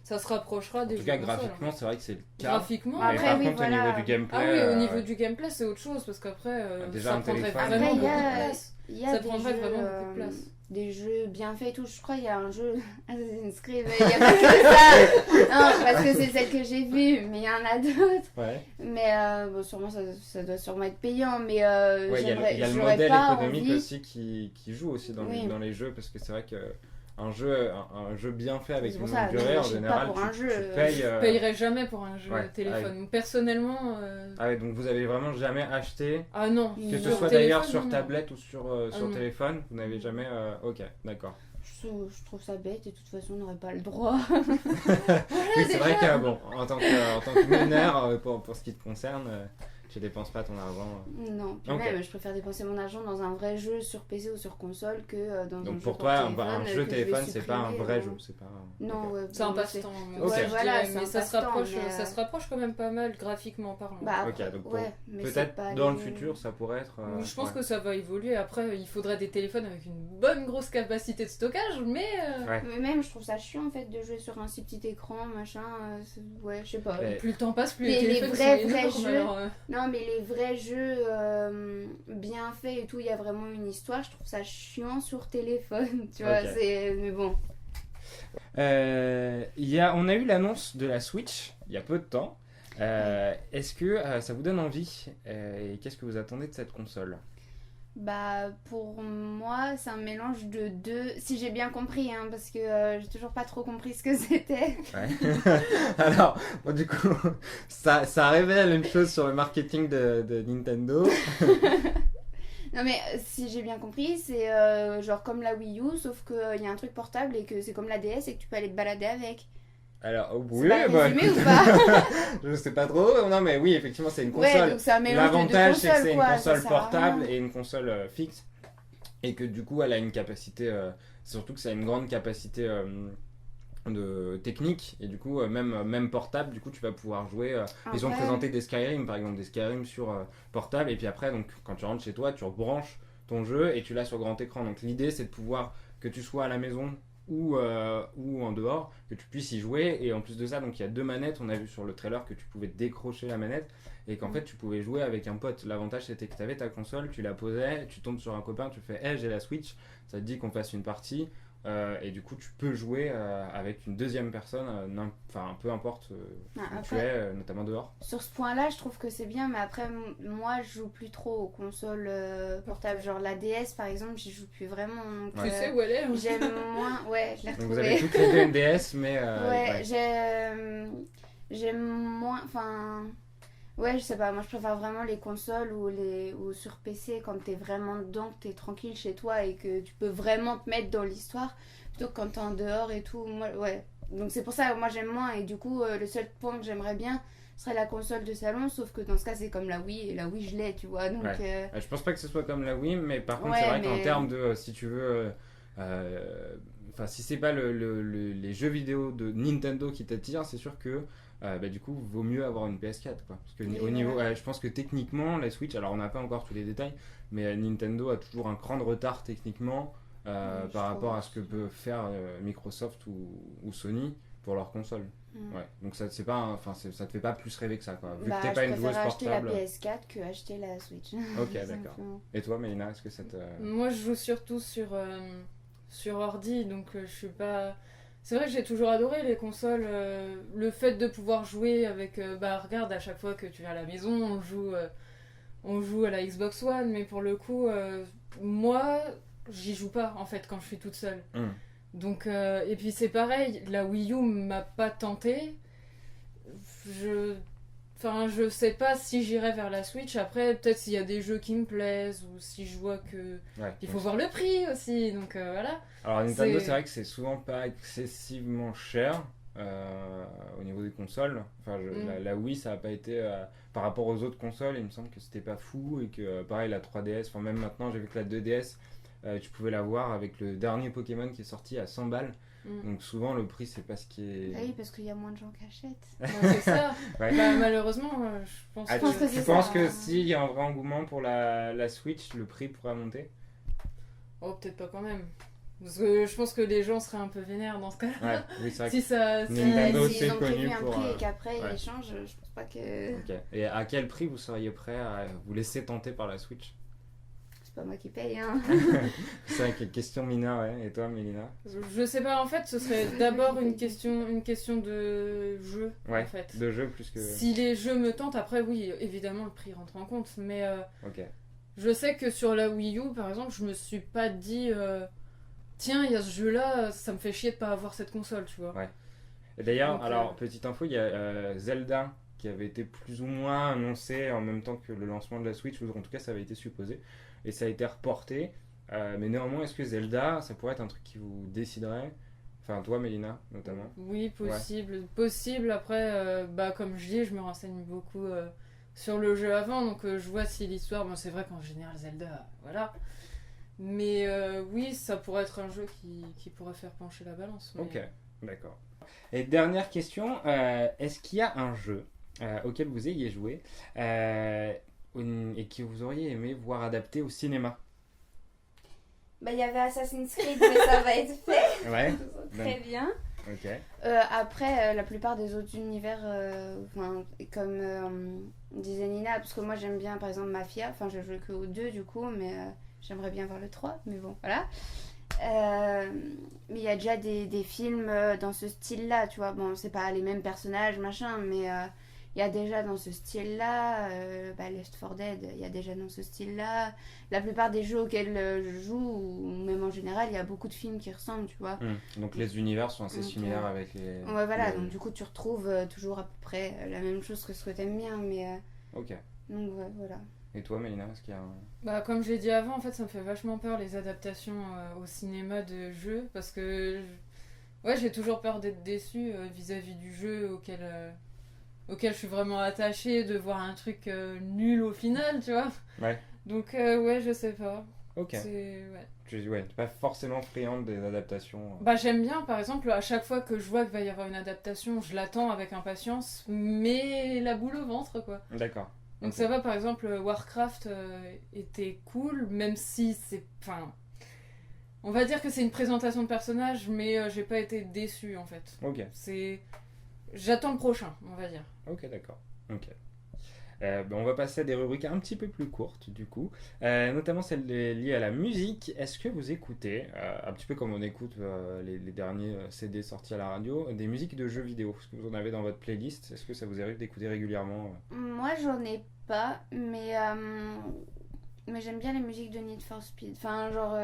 ça se rapprochera des En jeux tout cas, consoles, graphiquement, hein. c'est vrai que c'est le cas. Graphiquement, Mais Après, par oui, contre, voilà. au niveau du gameplay. ah oui, au niveau du gameplay, c'est autre chose parce qu'après, Déjà, ça un prendrait téléphone. vraiment Après, beaucoup de place. il y a Ça des prendrait jeux, vraiment beaucoup de place. des jeux bien faits et tout. Je crois qu'il y a un jeu Assassin's Creed, il n'y a pas que ça. Non, parce que c'est celle que j'ai vue, mais il y en a d'autres. Ouais. Mais bon, sûrement, ça doit sûrement être payant, mais Ouais, il y a le j'aurais modèle pas économique envie. aussi qui joue aussi dans, Oui. dans les jeux, parce que c'est vrai que un jeu bien fait avec C'est une pour ça, longue durée, mais en j'achète général, pas pour un tu jeu. payes. Je payerais jamais pour un jeu Ouais, téléphone. Personnellement, Ah ouais, donc vous avez vraiment jamais acheté, ah non. que ce Non. soit Téléphone, d'ailleurs sur non. tablette ou sur non. téléphone, vous n'avez jamais. Ok, d'accord. Je trouve ça bête et de toute façon, on n'aurait pas le droit. Oui, c'est vrai que bon, en tant que mineur, pour ce qui te concerne, tu dépenses pas ton argent. Non, puis Ok. même, je préfère dépenser mon argent dans un vrai jeu sur PC ou sur console que dans un Donc jeu pour pour toi, téléphone, un que jeu je vais téléphone, c'est pas un supprimer, vrai ou- jeu, c'est pas. Non, Ok. ouais, C'est un bon, passe-temps. Ok. Ouais, je voilà, dirais, c'est mais un ça se passe-temps, rapproche, mais, ça se rapproche quand même pas mal graphiquement parlant. Bah, après, Ok, donc pour- ouais, mais c'est Peut-être pas dans le les- futur, ça pourrait être. Je pense ouais. que ça va évoluer. Après, il faudrait des téléphones avec une bonne grosse capacité de stockage, mais Ouais. Mais même, je trouve ça chiant en fait de jouer sur un si petit écran, machin. Ouais, je sais pas. Ouais. plus le temps passe, plus Les téléphones vrais sont énormes, jeux. alors, Non, mais les vrais jeux bien faits et tout, il y a vraiment une histoire. Je trouve ça chiant sur téléphone, tu vois. Ok. Mais bon. On a eu l'annonce de la Switch il y a peu de temps. Est-ce que ça vous donne envie et qu'est-ce que vous attendez de cette console? Bah, pour moi, c'est un mélange de deux. Si j'ai bien compris, hein, parce que j'ai toujours pas trop compris ce que c'était. Ouais. Alors, bon, du coup, ça révèle une chose sur le marketing de Nintendo. Non, mais si j'ai bien compris, c'est genre comme la Wii U, sauf qu'il y a un truc portable et que c'est comme la DS et que tu peux aller te balader avec. Alors, C'est oui, pas bah, résumé écoute, ou pas? je sais pas trop. Non, mais oui, effectivement, c'est une Ouais, console. donc c'est un mélange de deux L'avantage, c'est que consoles, c'est une quoi, ça console sert à portable rien. et une console fixe. Et que du coup, elle a une capacité. Surtout que ça a une grande capacité de technique. Et du coup, même portable, du coup, tu vas pouvoir jouer. Ils ont Après- présenté des Skyrim, par exemple, des Skyrim sur portable. Et puis après, donc, quand tu rentres chez toi, tu rebranches ton jeu et tu l'as sur grand écran. Donc l'idée, c'est de pouvoir, que tu sois à la maison ou en dehors, que tu puisses y jouer. Et en plus de ça, donc il y a deux manettes. On a vu sur le trailer que tu pouvais décrocher la manette et qu'en fait tu pouvais jouer avec un pote. L'avantage, c'était que tu avais ta console, tu la posais, tu tombes sur un copain, tu fais hey, j'ai la Switch, ça te dit qu'on fasse une partie. Et du coup, tu peux jouer avec une deuxième personne, enfin peu importe où tu après- es, notamment dehors. Sur ce point-là, je trouve que c'est bien, mais après, moi, je joue plus trop aux consoles portables. Genre la DS, par exemple, j'y joue plus vraiment. Donc, tu sais où elle est, hein. j'aime moins. Ouais, je l'ai Donc vous avez retrouvée. toutes les deux une DS, mais Ouais, j'aime moins. Enfin. Ouais, je sais pas, moi je préfère vraiment les consoles ou sur PC quand t'es vraiment dedans, que t'es tranquille chez toi et que tu peux vraiment te mettre dans l'histoire, plutôt que quand t'es en dehors et tout. Moi, ouais. Donc c'est pour ça que moi j'aime moins et du coup, le seul point que j'aimerais bien serait la console de salon, sauf que dans ce cas c'est comme la Wii et la Wii je l'ai, tu vois. Donc, Ouais. Je pense pas que ce soit comme la Wii, mais par contre, Ouais, c'est vrai qu'en mais- termes de, si tu veux, enfin, si c'est pas les jeux vidéo de Nintendo qui t'attirent, c'est sûr que du coup, vaut mieux avoir une PS4, quoi. Parce que Et au niveau, voilà. je pense que techniquement, la Switch, alors on n'a pas encore tous les détails, mais Nintendo a toujours un cran de retard techniquement Oui, je par rapport trouve à ce que peut faire Microsoft ou Sony pour leur console. Mm. Ouais. Donc ça, c'est pas, enfin, ça te fait pas plus rêver que ça, quoi. Vu bah, que t'es je pas une joueuse préfère acheter la portable. PS4 que acheter la Switch. Ok, d'accord. Simplement. Et toi, Mélina, est-ce que ça te... Moi, je joue surtout sur ordi, donc je suis pas. C'est vrai que j'ai toujours adoré les consoles. Le fait de pouvoir jouer avec. Bah, regarde, à chaque fois que tu viens à la maison, on joue à la Xbox One, mais pour le coup, moi, j'y joue pas en fait quand je suis toute seule. Mm. Donc, et puis c'est pareil, la Wii U m'a pas tenté. Enfin, je sais pas si j'irai vers la Switch. Après, peut-être s'il y a des jeux qui me plaisent ou si je vois que. Ouais. Il faut voir le prix aussi, donc voilà. Alors Nintendo, C'est- c'est vrai que c'est souvent pas excessivement cher au niveau des consoles. Enfin, la Wii, ça a pas été par rapport aux autres consoles. Il me semble que c'était pas fou et que pareil la 3DS. Enfin même maintenant, j'ai vu que la 2DS, tu pouvais l'avoir avec le dernier Pokémon qui est sorti à 100 balles. Donc souvent le prix c'est pas ce qui est. Ah oui, parce qu'il y a moins de gens qui achètent. Bah, c'est ça. Ouais. Bah, malheureusement, je pense Ah, je pense tu que tu c'est penses ça, que hein. s'il y a un vrai engouement pour la Switch, le prix pourra monter? Oh, peut-être pas quand même. Parce que je pense que les gens seraient un peu vénères dans ce cas-là. Ouais, oui, c'est vrai. Si ça... Nintendo, S'ils c'est ont connu prévu un pour, prix et qu'après ouais. ils changent, je pense pas que... Ok. Et à quel prix vous seriez prêt à vous laisser tenter par la Switch? C'est pas moi qui paye, hein. C'est vrai que question mineure, ouais. Et toi, Mélina? Je sais pas, en fait, ce serait d'abord une question de jeu, Ouais, en fait. de jeu plus que... Si les jeux me tentent, après, oui, évidemment, le prix rentre en compte. Mais Ok. je sais que sur la Wii U, par exemple, je me suis pas dit... tiens, il y a ce jeu-là, ça me fait chier de pas avoir cette console, tu vois. Ouais. Et d'ailleurs, Donc, alors, petite info, il y a Zelda qui avait été plus ou moins annoncé en même temps que le lancement de la Switch, ou en tout cas ça avait été supposé, et ça a été reporté. Mais néanmoins, est-ce que Zelda, ça pourrait être un truc qui vous déciderait? Enfin, toi, Mélina, notamment. Oui, possible. Possible, après, comme je dis, je me renseigne beaucoup sur le jeu avant, donc je vois si l'histoire... Bon, c'est vrai qu'en général, Zelda, voilà. Mais oui, ça pourrait être un jeu qui pourrait faire pencher la balance. Mais... Ok, d'accord. Et dernière question, est-ce qu'il y a un jeu auquel vous ayez joué et que vous auriez aimé voir adapté au cinéma? Bah, il y avait Assassin's Creed, mais ça va être fait. Ouais. Très bien. Ok. Après, la plupart des autres univers, comme disait Nina, parce que moi j'aime bien par exemple Mafia, enfin je joue que au 2 du coup, mais j'aimerais bien voir le 3, mais bon, voilà. Mais il y a déjà des films dans ce style-là, tu vois. Bon, c'est pas les mêmes personnages, machin, mais il y a déjà dans ce style-là. Left 4 Dead, il y a déjà dans ce style-là. La plupart des jeux auxquels je joue, ou même en général, il y a beaucoup de films qui ressemblent, tu vois. Donc les univers sont assez Donc, similaires avec les... Ouais, voilà, les- donc du coup, tu retrouves toujours à peu près la même chose que ce que t'aimes bien, mais. Ok. Donc, ouais, voilà. Et toi, Mélina, est-ce qu'il y a un... Bah, comme j'ai dit avant, en fait, ça me fait vachement peur les adaptations au cinéma de jeux, parce que ouais, j'ai toujours peur d'être déçue vis-à-vis du jeu auquel je suis vraiment attachée, de voir un truc nul au final, tu vois. Ouais. Donc ouais, je sais pas. Ok. Ouais. T'es pas forcément friande des adaptations. Bah, j'aime bien, par exemple, à chaque fois que je vois qu'il va y avoir une adaptation, je l'attends avec impatience, mais la boule au ventre, quoi. D'accord. Donc Ok. ça va, par exemple, Warcraft était cool, même si c'est... Enfin, on va dire que c'est une présentation de personnage, mais j'ai pas été déçue, en fait. Ok. J'attends le prochain, on va dire. Ok, d'accord. Ok. On va passer à des rubriques un petit peu plus courtes, du coup. Notamment celles liées à la musique. Est-ce que vous écoutez, un petit peu comme on écoute les derniers CD sortis à la radio, des musiques de jeux vidéo? Est-ce que vous en avez dans votre playlist? Est-ce que ça vous arrive d'écouter régulièrement? Moi, j'en ai pas, mais j'aime bien les musiques de Need for Speed. Enfin, genre,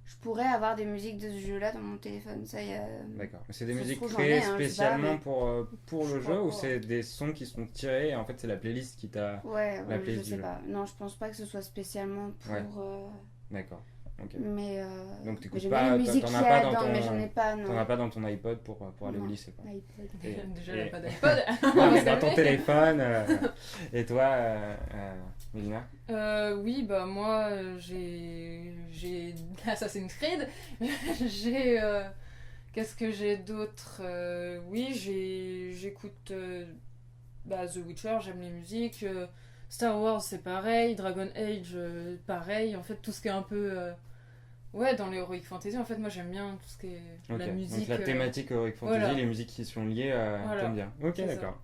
je pourrais avoir des musiques de ce jeu-là dans mon téléphone. Ça, y a... D'accord. Mais c'est des Ça se musiques trouve, j'en créées ai, hein, je sais pas, spécialement mais- pour Je le crois jeu ou pas. c'est des sons qui sont tirés et en fait c'est la playlist qui t'a... Ouais, La je playlist du sais jeu. pas. Non, je pense pas que ce soit spécialement pour. Ouais. D'accord. Ok. Mais. Donc mais t'écoutes j'aime pas, bien les musiques t'en qu'il as y pas a dans dedans, ton... mais j'en ai pas, non. T'en as pas dans ton iPod pour aller au Non. lycée, quoi. iPod. Et- Déjà, et- elle a pas d'iPod. Non, mais Vous dans ton savez. téléphone. Et toi, Mélina? Oui, bah moi, j'ai Assassin's Creed. J'ai... Qu'est-ce que j'ai d'autre Oui, j'écoute The Witcher, j'aime les musiques. Star Wars, c'est pareil. Dragon Age, pareil. En fait, tout ce qui est un peu... Ouais, dans les Heroic Fantasy, en fait, moi, j'aime bien tout ce qui est Ok. la musique. Donc la thématique Heroic Fantasy, voilà. les musiques qui sont liées, Voilà. t'aimes bien. Ok, C'est ça. d'accord.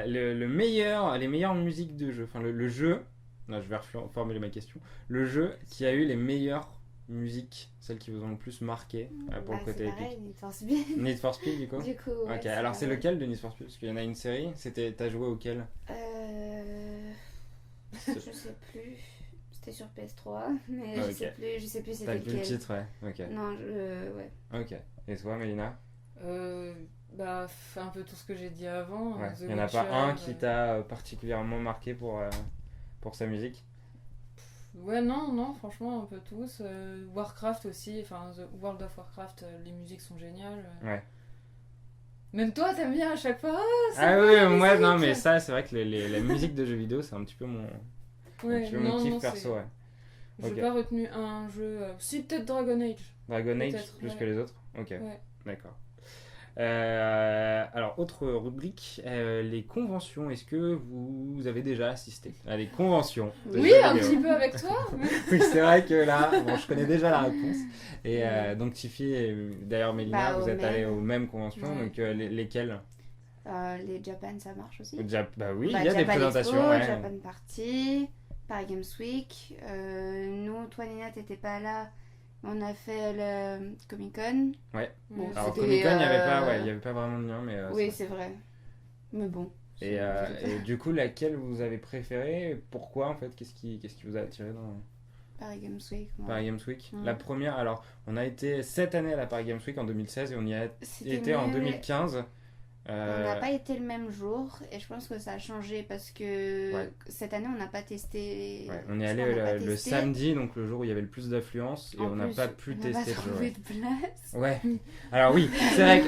Les meilleures musiques de jeu, enfin le jeu, non, je vais reformuler ma question, le jeu qui a eu les meilleures musiques, celles qui vous ont le plus marqué pour le côté c'est épique. pareil, Need for Speed. Need for Speed du coup. Du coup, ouais, Ok, alors c'est lequel de Need for Speed? Parce qu'il y en a une série, t'as joué auquel? Je sais plus. C'était sur PS3, mais Ah, je ok. sais plus. Je sais plus T'as c'était plus le lequel. titre, ouais. Ok. Non, ouais. Ok. Et toi, Mélina? Bah, un peu tout ce que j'ai dit avant. Ouais. The Il n'y en a Witcher, pas un qui t'a particulièrement marqué pour sa musique? Ouais, non, franchement, un peu tous. Warcraft aussi, enfin, The World of Warcraft, les musiques sont géniales. Ouais. Même toi, t'aimes bien à chaque fois. C'est Ah quoi oui, la moi, musique non, mais ça, c'est vrai que la musique de jeux vidéo, c'est un petit peu mon kiff perso, ouais. J'ai Ok. pas retenu un jeu. Si, peut-être Dragon Age. Dragon Age, Peut-être, plus ouais. que les autres? Ok, Ouais. d'accord. Alors, autre rubrique, les conventions. Est-ce que vous avez déjà assisté à des conventions de Oui, jeux un vidéo petit peu avec toi. Oui, c'est vrai que là, bon, je connais déjà la réponse. Et donc, Tiffy et d'ailleurs Mélina, Bah, vous au êtes allés même. aux mêmes conventions. Ouais. Donc, lesquelles Les Japan, ça marche aussi. Bah oui, Bah, il y a des Japan présentations. Expo, Ouais. Japan Party, Paris Games Week. Nous, toi, Nina, t'étais pas là. On a fait le Comic Con. Ouais. Bon, Alors, c'était, Comic Con, il y avait pas vraiment de lien, mais. Oui, c'est vrai. Mais bon. Et du coup, laquelle vous avez préférée? Pourquoi en fait? Qu'est-ce qui vous a attiré dans Paris Games Week. Ouais. Paris Games Week? Mm. La première, alors, on a été cette année à la Paris Games Week en 2016 et on y a C'était été en mieux. 2015. On n'a pas été le même jour et je pense que ça a changé parce que Ouais. cette année on n'a pas testé. Ouais, on est Je allé crois qu'on n'a pas le testé. samedi, donc le jour où il y avait le plus d'affluence, et En on n'a plus, pas pu on n'a tester pas le jeu. trouvé Ouais. de place. Ouais, alors oui, c'est vrai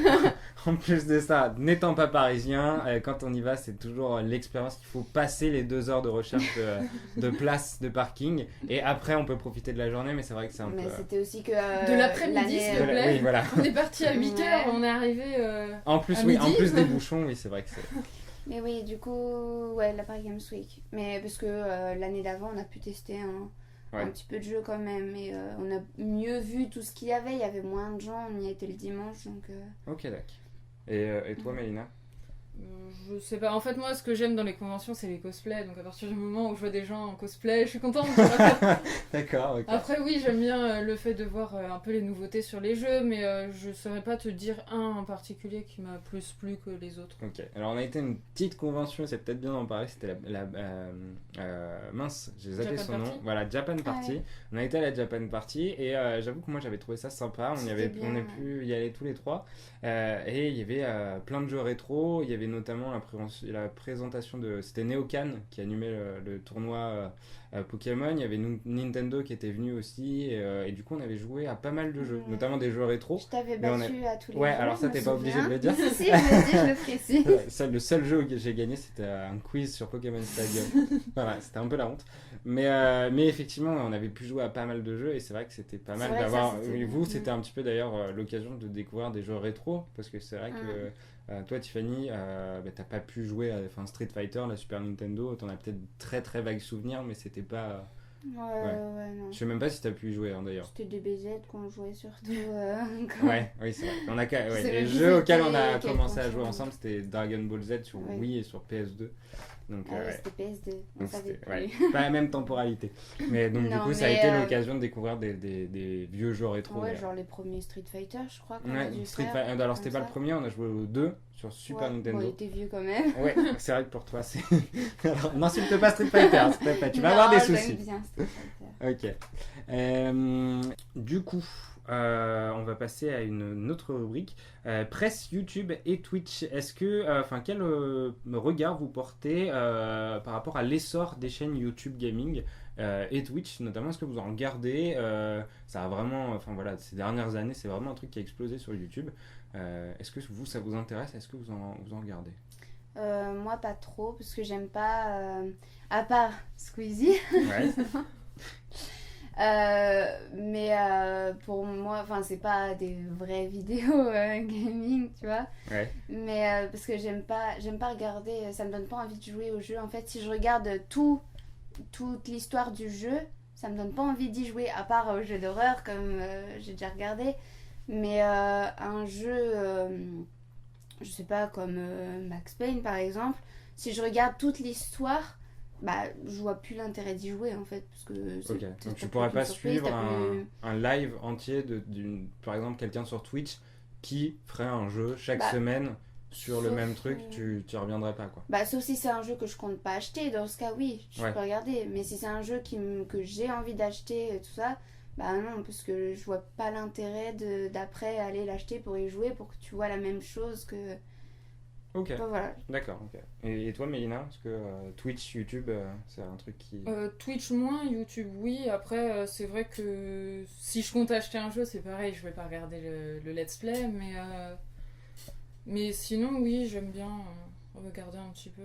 qu'en plus de ça, n'étant pas parisien, quand on y va, c'est toujours l'expérience qu'il faut passer les 2 heures de recherche de place de parking, et après on peut profiter de la journée, mais c'est vrai que c'est un Mais peu. c'était aussi que. De l'après-midi, s'il te plaît. Oui, voilà. On est parti à 8h, Ouais. on est arrivé. En plus, À oui, en midi. plus des bouchons, oui, c'est vrai que c'est. Mais oui, du coup, ouais, la Paris Games Week. Mais parce que l'année d'avant on a pu tester Ouais. un petit peu de jeu quand même. Et on a mieux vu tout ce qu'il y avait. Il y avait moins de gens. On y était le dimanche donc. Ok, d'accord. Et toi, Mélina? Je sais pas, en fait moi ce que j'aime dans les conventions c'est les cosplays, donc à partir du moment où je vois des gens en cosplay je suis contente. D'accord, ok. Après oui j'aime bien le fait de voir un peu les nouveautés sur les jeux, mais je saurais pas te dire un en particulier qui m'a plus plu que les autres. Ok, alors on a été à une petite convention, c'est peut-être bien d'en parler, c'était mince, j'ai zappé Japan son nom, Party. voilà, Japan Party. ouais. On a été à la Japan Party et j'avoue que moi j'avais trouvé ça sympa, on C'était bien, a ouais. pu y aller tous les trois, et il y avait plein de jeux rétro, il y avait notamment la présentation de, c'était Neocan qui animait le tournoi Pokémon, il y avait Nintendo qui était venu aussi, et du coup on avait joué à pas mal de jeux, Ouais. notamment des jeux rétro. Je t'avais Mais on battu à tous les Ouais, jeux, alors ça je t'es me pas obligé de souviens. le dire. Si, je le dis, je le précise. Le seul jeu que j'ai gagné, c'était un quiz sur Pokémon Stadium. Voilà, c'était un peu la honte. Mais effectivement, on avait pu jouer à pas mal de jeux et c'est vrai que c'était pas mal C'est vrai que d'avoir. ça, c'était Oui, bien. vous, c'était un petit peu d'ailleurs l'occasion de découvrir des jeux rétro parce que c'est vrai que toi, Tiffany, t'as pas pu jouer à Street Fighter, la Super Nintendo. T'en as peut-être très très vagues souvenirs, mais c'était pas. Ouais, non. Je sais même pas si t'as pu y jouer hein, d'ailleurs. C'était DBZ qu'on jouait surtout. quand- Ouais, oui, c'est vrai. C'est Les même jeux plus auxquels on a quel commencé à console. jouer ensemble, c'était Dragon Ball Z sur Ouais. Wii et sur PS2. Donc, Ah oui, ouais. c'était PS2. On Donc, savait c'était plus. pas la même temporalité. Mais donc, du Non, coup, ça a mais, été l'occasion de découvrir des vieux jeux rétro. Ouais, d'ailleurs. genre les premiers Street Fighter, je crois qu'on a Ouais, dû Street faire. Fighter. Alors, c'était comme pas le ça. premier, on a joué aux 2 sur Super Ouais, Nintendo. Bon, il était vieux quand même. Ouais, c'est vrai que pour toi, c'est. Alors, n'insulte pas Street Fighter, s'il te plaît, tu vas avoir des Non, j'aime soucis. bien Street Fighter. Ok. Du coup, on va passer à une autre rubrique. Presse YouTube et Twitch. Est-ce que, quel regard vous portez par rapport à l'essor des chaînes YouTube Gaming et Twitch notamment? Est-ce que vous en regardez? Ça a vraiment, ces dernières années, c'est vraiment un truc qui a explosé sur YouTube. Est-ce que vous, ça vous intéresse? Est-ce que vous en regardez? Moi, pas trop, parce que j'aime pas. À part Squeezie. Ouais. Mais pour moi, enfin, c'est pas des vraies vidéos gaming, tu vois. Ouais. Mais parce que j'aime pas regarder, ça me donne pas envie de jouer au jeu. En fait, si je regarde toute l'histoire du jeu, ça me donne pas envie d'y jouer, à part au jeu d'horreur, comme j'ai déjà regardé. Mais un jeu, je sais pas, comme Max Payne par exemple, si je regarde toute l'histoire, bah, je vois plus l'intérêt d'y jouer en fait. Parce que Ok, t'as donc tu plus pourrais aucune pas surprise, suivre t'as plus- un live entier par exemple, quelqu'un sur Twitch qui ferait un jeu chaque Bah, semaine sur le sauf, même truc, tu reviendrais pas quoi. Bah, sauf si c'est un jeu que je compte pas acheter, dans ce cas oui, je Ouais. peux regarder. Mais si c'est un jeu que j'ai envie d'acheter et tout ça, bah non, parce que je vois pas l'intérêt d'après aller l'acheter pour y jouer, pour que tu vois la même chose que... Ok, Enfin, voilà. d'accord. Ok. Et toi, Mélina, est-ce que Twitch, YouTube, c'est un truc qui. Twitch moins, YouTube oui. Après, c'est vrai que si je compte acheter un jeu, c'est pareil, je vais pas regarder le let's play, mais sinon, oui, j'aime bien regarder un petit peu.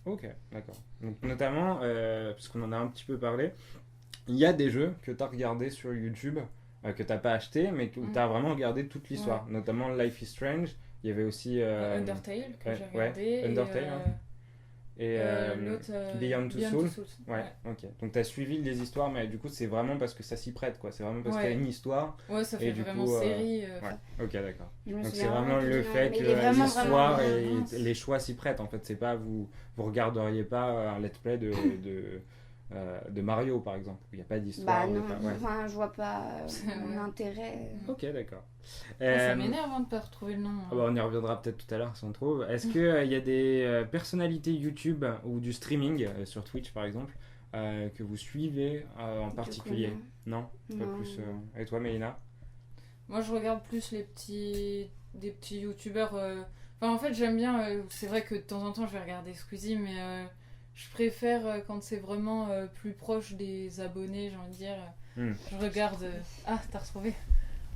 Ok, d'accord. Donc, notamment, puisqu'on en a un petit peu parlé, il y a des jeux que tu as regardés sur YouTube, que tu n'as pas acheté, mais que tu as vraiment regardé toute l'histoire. Notamment Life is Strange Il y avait aussi Undertale que j'ai regardé. Undertale, et l'autre Beyond Two Souls. Ouais. Ok. Donc tu as suivi les histoires, mais du coup c'est vraiment parce que ça s'y prête, quoi. C'est vraiment parce qu'il y a une histoire. Ouais, ça fait et du vraiment coup, série. Ouais. Ok, d'accord. Je me Donc c'est souviens vraiment le du nom, fait mais que il est vraiment, l'histoire vraiment et les choix s'y prêtent. En fait, c'est pas vous regarderiez pas un let's play de Mario par exemple. Il n'y a pas d'histoire. Bah non, ouais. enfin, je vois pas l'intérêt. Ok, d'accord. Ça m'énerve de pas retrouver le nom. Ah bah, on y reviendra peut-être tout à l'heure si on trouve. Est-ce qu'il y a des personnalités YouTube ou du streaming sur Twitch par exemple que vous suivez en particulier? Non. Pas plus. Et toi, Mélina? Moi, je regarde plus des petits youtubeurs. Enfin, en fait, j'aime bien. C'est vrai que de temps en temps, je vais regarder Squeezie, mais je préfère quand c'est vraiment plus proche des abonnés, j'ai envie de dire. Je regarde. Ah, t'as retrouvé?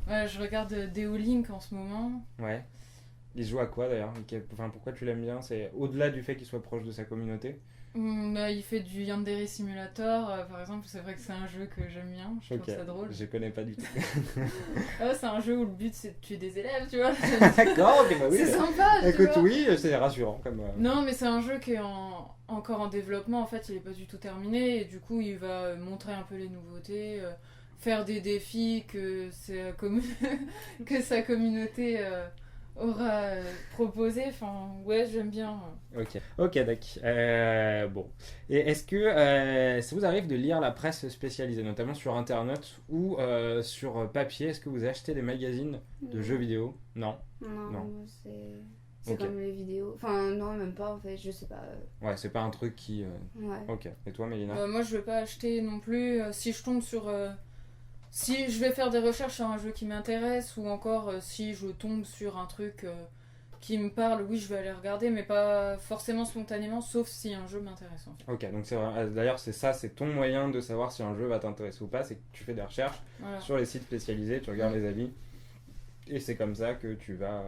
Ouais, je regarde Deolink en ce moment. Ouais. Il joue à quoi d'ailleurs? Enfin, pourquoi tu l'aimes bien? C'est au-delà du fait qu'il soit proche de sa communauté? Il fait du Yandere Simulator, par exemple. C'est vrai que c'est un jeu que j'aime bien. Je trouve ça drôle. Je connais pas du tout. C'est un jeu où le but c'est de tuer des élèves, tu vois. D'accord, ok, bah oui. C'est sympa. Écoute, tu vois. oui, c'est rassurant comme. Non, mais c'est un jeu qui est encore en développement. En fait, il est pas du tout terminé. Et du coup, il va montrer un peu les nouveautés. Faire des défis que sa communauté aura proposé. Enfin, ouais, j'aime bien. Ok, d'accord. Bon. Et est-ce que ça vous arrive de lire la presse spécialisée, notamment sur Internet ou sur papier? Est-ce que vous achetez des magazines de jeux vidéo? Non. Non. C'est comme les vidéos. Enfin, non, même pas en fait, je sais pas. Ouais, c'est pas un truc qui. Ouais. Ok. Et toi, Mélina? Moi, je vais pas acheter non plus. Si je tombe sur. Si je vais faire des recherches sur un jeu qui m'intéresse, ou encore si je tombe sur un truc qui me parle, oui, je vais aller regarder, mais pas forcément spontanément, sauf si un jeu m'intéresse. En fait. Ok, donc d'ailleurs, c'est ton moyen de savoir si un jeu va t'intéresser ou pas, c'est que tu fais des recherches sur les sites spécialisés, tu regardes les avis, et c'est comme ça que tu vas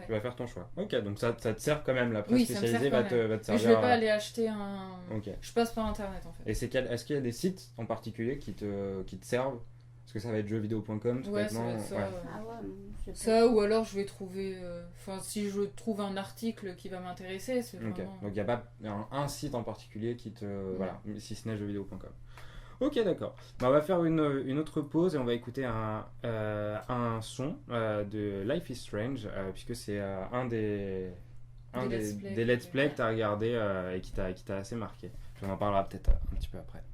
faire ton choix. Ok, donc ça te sert quand même, la presse spécialisée va te servir. Mais je vais pas aller acheter un. Okay. Je passe par internet en fait. Et est-ce qu'il y a des sites en particulier qui te servent? Parce que ça va être jeuxvideo.com, tout ouais, ça va être ça. Ah ouais, ça, ou alors je vais trouver. Enfin, si je trouve un article qui va m'intéresser, c'est vraiment. Donc il n'y a pas un site en particulier qui te. Voilà, si ce n'est jeuxvideo.com. Ok, d'accord. On va faire une autre pause et on va écouter un son de Life is Strange, puisque c'est un des let's play que tu as regardé et qui t'a assez marqué. On en parlera peut-être un petit peu après.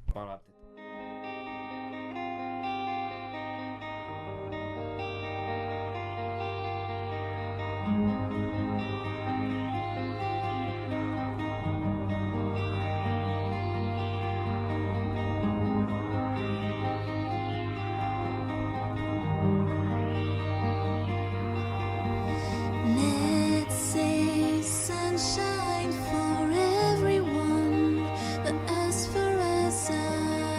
Let's say sunshine for everyone, but as far as I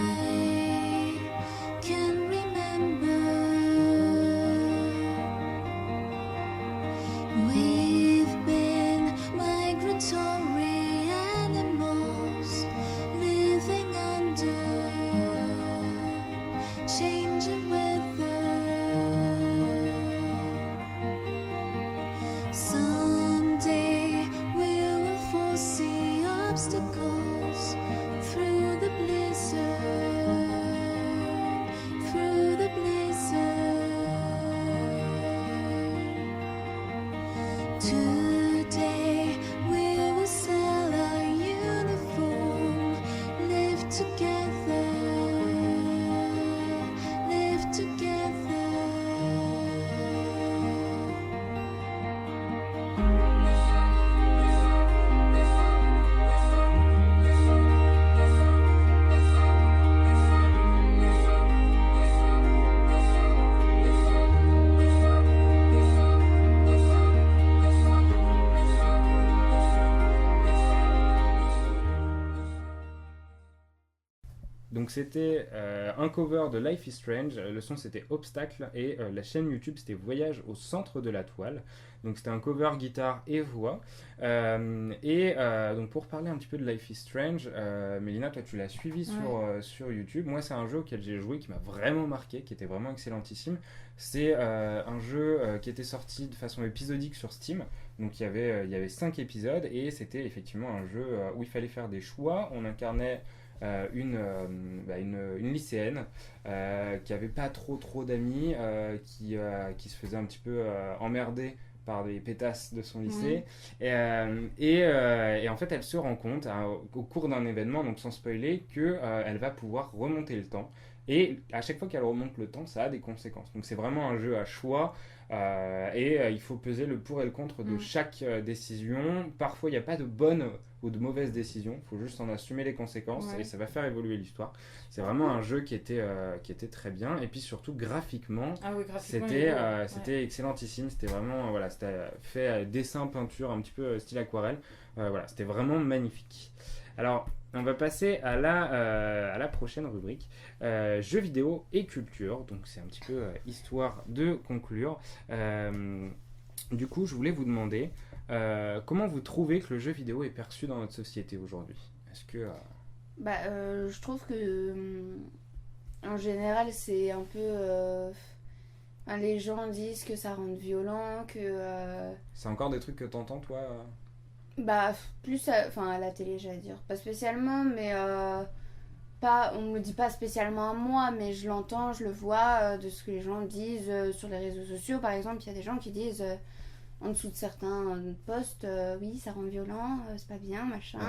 Donc c'était un cover de Life is Strange, le son c'était Obstacle et la chaîne YouTube c'était Voyage au centre de la toile. Donc c'était un cover guitare et voix. Donc pour parler un petit peu de Life is Strange, Mélina, toi tu l'as suivi sur YouTube. Moi c'est un jeu auquel j'ai joué qui m'a vraiment marqué, qui était vraiment excellentissime. C'est un jeu qui était sorti de façon épisodique sur Steam. Donc il y avait 5 épisodes et c'était effectivement un jeu où il fallait faire des choix. On incarnait une lycéenne qui avait pas trop d'amis, qui se faisait un petit peu emmerder par des pétasses de son lycée. Et en fait, elle se rend compte au cours d'un événement, donc sans spoiler, qu'elle va pouvoir remonter le temps. Et à chaque fois qu'elle remonte le temps, ça a des conséquences. Donc c'est vraiment un jeu à choix. Il faut peser le pour et le contre de chaque décision. Parfois, il n'y a pas de bonne ou de mauvaise décision. Il faut juste en assumer les conséquences et ça va faire évoluer l'histoire. C'est vraiment un jeu qui était très bien. Et puis surtout, graphiquement, c'était excellentissime. C'était vraiment c'était fait dessin, peinture, un petit peu style aquarelle. C'était vraiment magnifique. Alors, on va passer à la prochaine rubrique, jeux vidéo et culture. Donc c'est un petit peu histoire de conclure. Du coup, je voulais vous demander comment vous trouvez que le jeu vidéo est perçu dans notre société aujourd'hui. Est-ce que... je trouve que en général c'est un peu... les gens disent que ça rend violent, que... C'est encore des trucs que t'entends toi plus à la télé, j'allais dire. Pas spécialement, mais on me le dit pas spécialement à moi, mais je l'entends, je le vois de ce que les gens disent sur les réseaux sociaux. Par exemple, il y a des gens qui disent en dessous de certains posts, oui, ça rend violent, c'est pas bien, machin.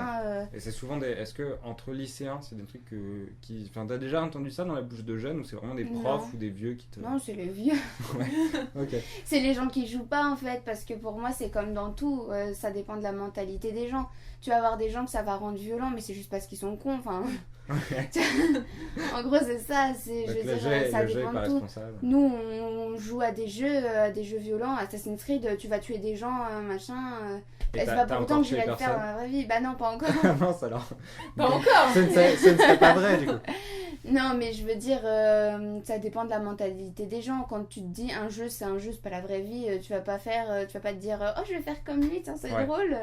Et c'est souvent est-ce que entre lycéens, c'est des trucs t'as déjà entendu ça dans la bouche de jeunes ou c'est vraiment des profs ou des vieux qui te... Non, c'est les vieux. Ok. C'est les gens qui jouent pas en fait, parce que pour moi c'est comme dans tout, ça dépend de la mentalité des gens. Tu vas avoir des gens que ça va rendre violent, mais c'est juste parce qu'ils sont cons, enfin... En gros c'est ça, ça dépend de tout. Nous on joue à des jeux violents, Assassin's Creed, tu vas tuer des gens, machin... c'est pas pour autant que je vais le faire dans la vraie vie. Bah non, pas encore. Mince alors. Pas encore. Ce ne serait pas vrai du coup. Non, mais je veux dire, ça dépend de la mentalité des gens. Quand tu te dis un jeu, c'est un jeu, c'est pas la vraie vie, tu vas pas te dire oh je vais faire comme lui, tiens, c'est drôle.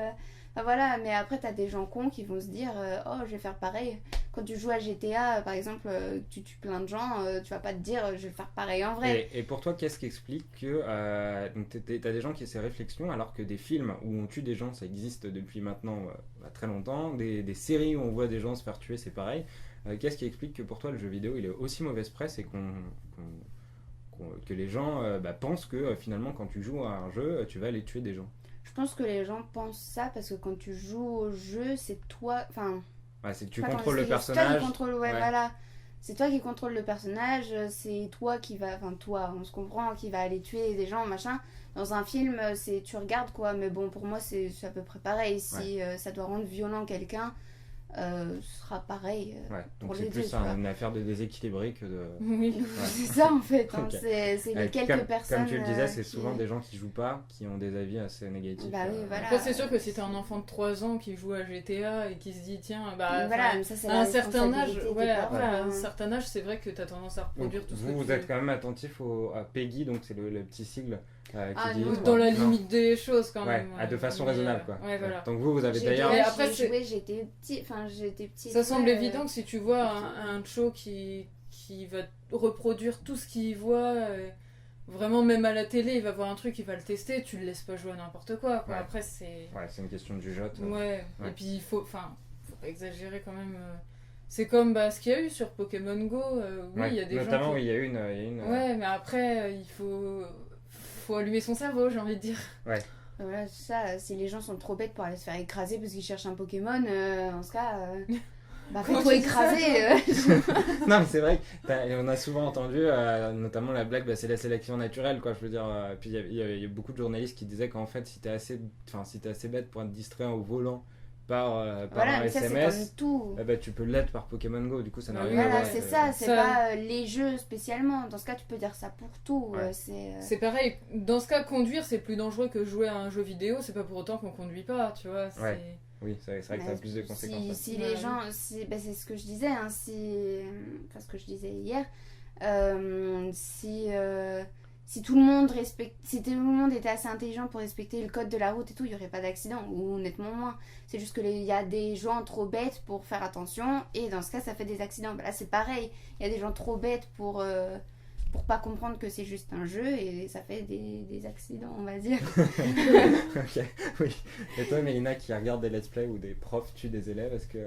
Enfin, voilà, mais après t'as des gens cons qui vont se dire oh je vais faire pareil. Quand tu joues à GTA par exemple, tu tues plein de gens, tu vas pas te dire je vais faire pareil en vrai. Et pour toi, qu'est-ce qui explique que t'as des gens qui ont ces réflexions alors que des films où on tue des gens, ça existe depuis maintenant très longtemps, des séries où on voit des gens se faire tuer, c'est pareil. Qu'est-ce qui explique que pour toi le jeu vidéo il est aussi mauvaise presse et que les gens pensent que finalement quand tu joues à un jeu, tu vas aller tuer des gens? Je pense que les gens pensent ça parce que quand tu joues au jeu, c'est toi. Enfin. C'est que tu contrôles le personnage. C'est toi qui contrôle, voilà. C'est toi qui contrôle le personnage, c'est toi qui va. Enfin, toi, on se comprend, qui va aller tuer des gens, machin. Dans un film, tu regardes quoi. Mais bon, pour moi, c'est à peu près pareil. Si ça doit rendre violent quelqu'un, ce sera pareil. Donc c'est plus une affaire de déséquilibré que de... Oui, c'est ça en fait. Hein. C'est les quelques personnes... Comme tu le disais, c'est souvent des gens qui jouent pas, qui ont des avis assez négatifs. Bah oui, voilà. Après, c'est sûr que si t'es un enfant de 3 ans qui joue à GTA et qui se dit tiens, voilà, mais ça, c'est à un certain âge, à un certain âge, c'est vrai que t'as tendance à reproduire tout ce que vous êtes quand même attentif à PEGI, donc c'est le petit sigle qui dit... Dans la limite des choses quand même. De façon raisonnable quoi. Voilà. Donc vous avez d'ailleurs... Après, j'étais petit. Ça semble évident que si tu vois un show qui va reproduire tout ce qu'il voit, vraiment même à la télé, il va voir un truc, il va le tester, tu le laisses pas jouer à n'importe quoi. Après c'est... c'est une question de jugeote. Et puis il faut pas exagérer quand même. C'est comme ce qu'il y a eu sur Pokémon Go. Il y a des notamment, gens il y a une... Ouais, mais après, il faut allumer son cerveau, j'ai envie de dire. Voilà, ça, si les gens sont trop bêtes pour aller se faire écraser parce qu'ils cherchent un Pokémon, en ce cas, fais-toi écraser. Non, mais c'est vrai qu'on a souvent entendu, notamment la blague, c'est la sélection naturelle, quoi. Je veux dire, puis il y a beaucoup de journalistes qui disaient qu'en fait, si t'es assez bête pour être distrait au volant par un SMS, ça, tout. Tu peux l'être par Pokémon Go, du coup ça n'a rien à voir. voir. C'est ça, c'est pas les jeux spécialement. Dans ce cas, tu peux dire ça pour tout. C'est pareil. Dans ce cas, conduire c'est plus dangereux que jouer à un jeu vidéo. C'est pas pour autant qu'on conduit pas, tu vois. Oui, c'est vrai que ça a plus de conséquences. Ouais. Si Ouais. les gens, c'est ce que je disais, hein, enfin ce que je disais hier, si tout le monde si tout le monde était assez intelligent pour respecter le code de la route et tout, il n'y aurait pas d'accident, ou honnêtement moins. C'est juste que il y a des gens trop bêtes pour faire attention, et dans ce cas, ça fait des accidents. Bah là, c'est pareil, il y a des gens trop bêtes pour pas comprendre que c'est juste un jeu, et ça fait des accidents, on va dire. Ok, oui. Et toi, Mélina, qui regarde des let's play où des profs tuent des élèves, est-ce que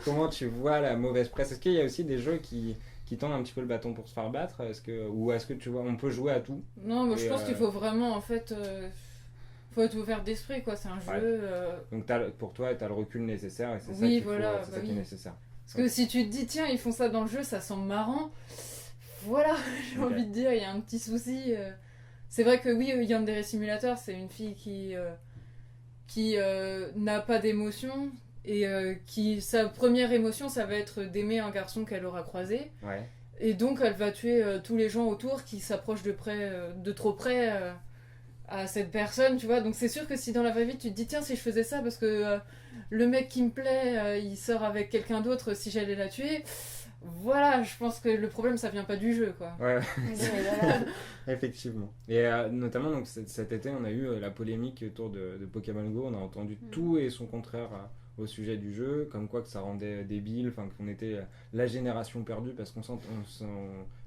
comment tu vois la mauvaise presse? Est-ce qu'il y a aussi des jeux qui tendent un petit peu le bâton pour se faire battre? Ou est-ce que tu vois, on peut jouer à tout? Non, moi je Et, pense qu'il faut vraiment, en fait, faut être ouvert d'esprit, quoi. C'est un Ouais. jeu. Donc pour toi, tu as le recul nécessaire et c'est ça Oui, qu'il voilà, faut, c'est bah ça qui est oui. nécessaire. Parce que si tu te dis, tiens, ils font ça dans le jeu, ça semble marrant. Voilà, j'ai Ok. envie de dire, il y a un petit souci. C'est vrai que oui, Yandere Simulator, c'est une fille qui n'a pas d'émotion et sa première émotion, ça va être d'aimer un garçon qu'elle aura croisé. Ouais. Et donc, elle va tuer tous les gens autour qui s'approchent de trop près à cette personne, tu vois. Donc, c'est sûr que si dans la vraie vie, tu te dis, tiens, si je faisais ça parce que le mec qui me plaît, il sort avec quelqu'un d'autre, si j'allais la tuer. Voilà, je pense que le problème, ça vient pas du jeu, quoi. Ouais, Voilà. effectivement. Et notamment, donc, cet été, on a eu la polémique autour de Pokémon Go. On a entendu tout et son contraire au sujet du jeu, comme quoi que ça rendait débile, enfin qu'on était la génération perdue parce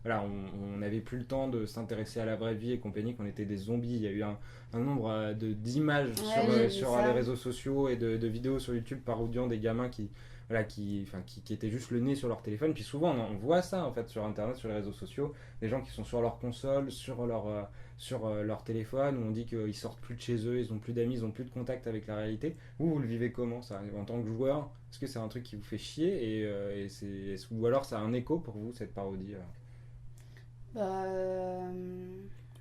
voilà, on n'avait plus le temps de s'intéresser à la vraie vie et compagnie, qu'on était des zombies. Il y a eu un nombre d'images Ouais, j'ai vu sur ça. les réseaux sociaux et de vidéos sur YouTube parodiant des gamins qui étaient juste le nez sur leur téléphone. Puis souvent on voit ça en fait sur internet, sur les réseaux sociaux, des gens qui sont sur leur console, sur leur téléphone, où on dit qu'ils sortent plus de chez eux, ils ont plus d'amis, ils ont plus de contact avec la réalité. Vous le vivez comment ça en tant que joueur? Est-ce que c'est un truc qui vous fait chier ou alors ça a un écho pour vous, cette parodie? Bah,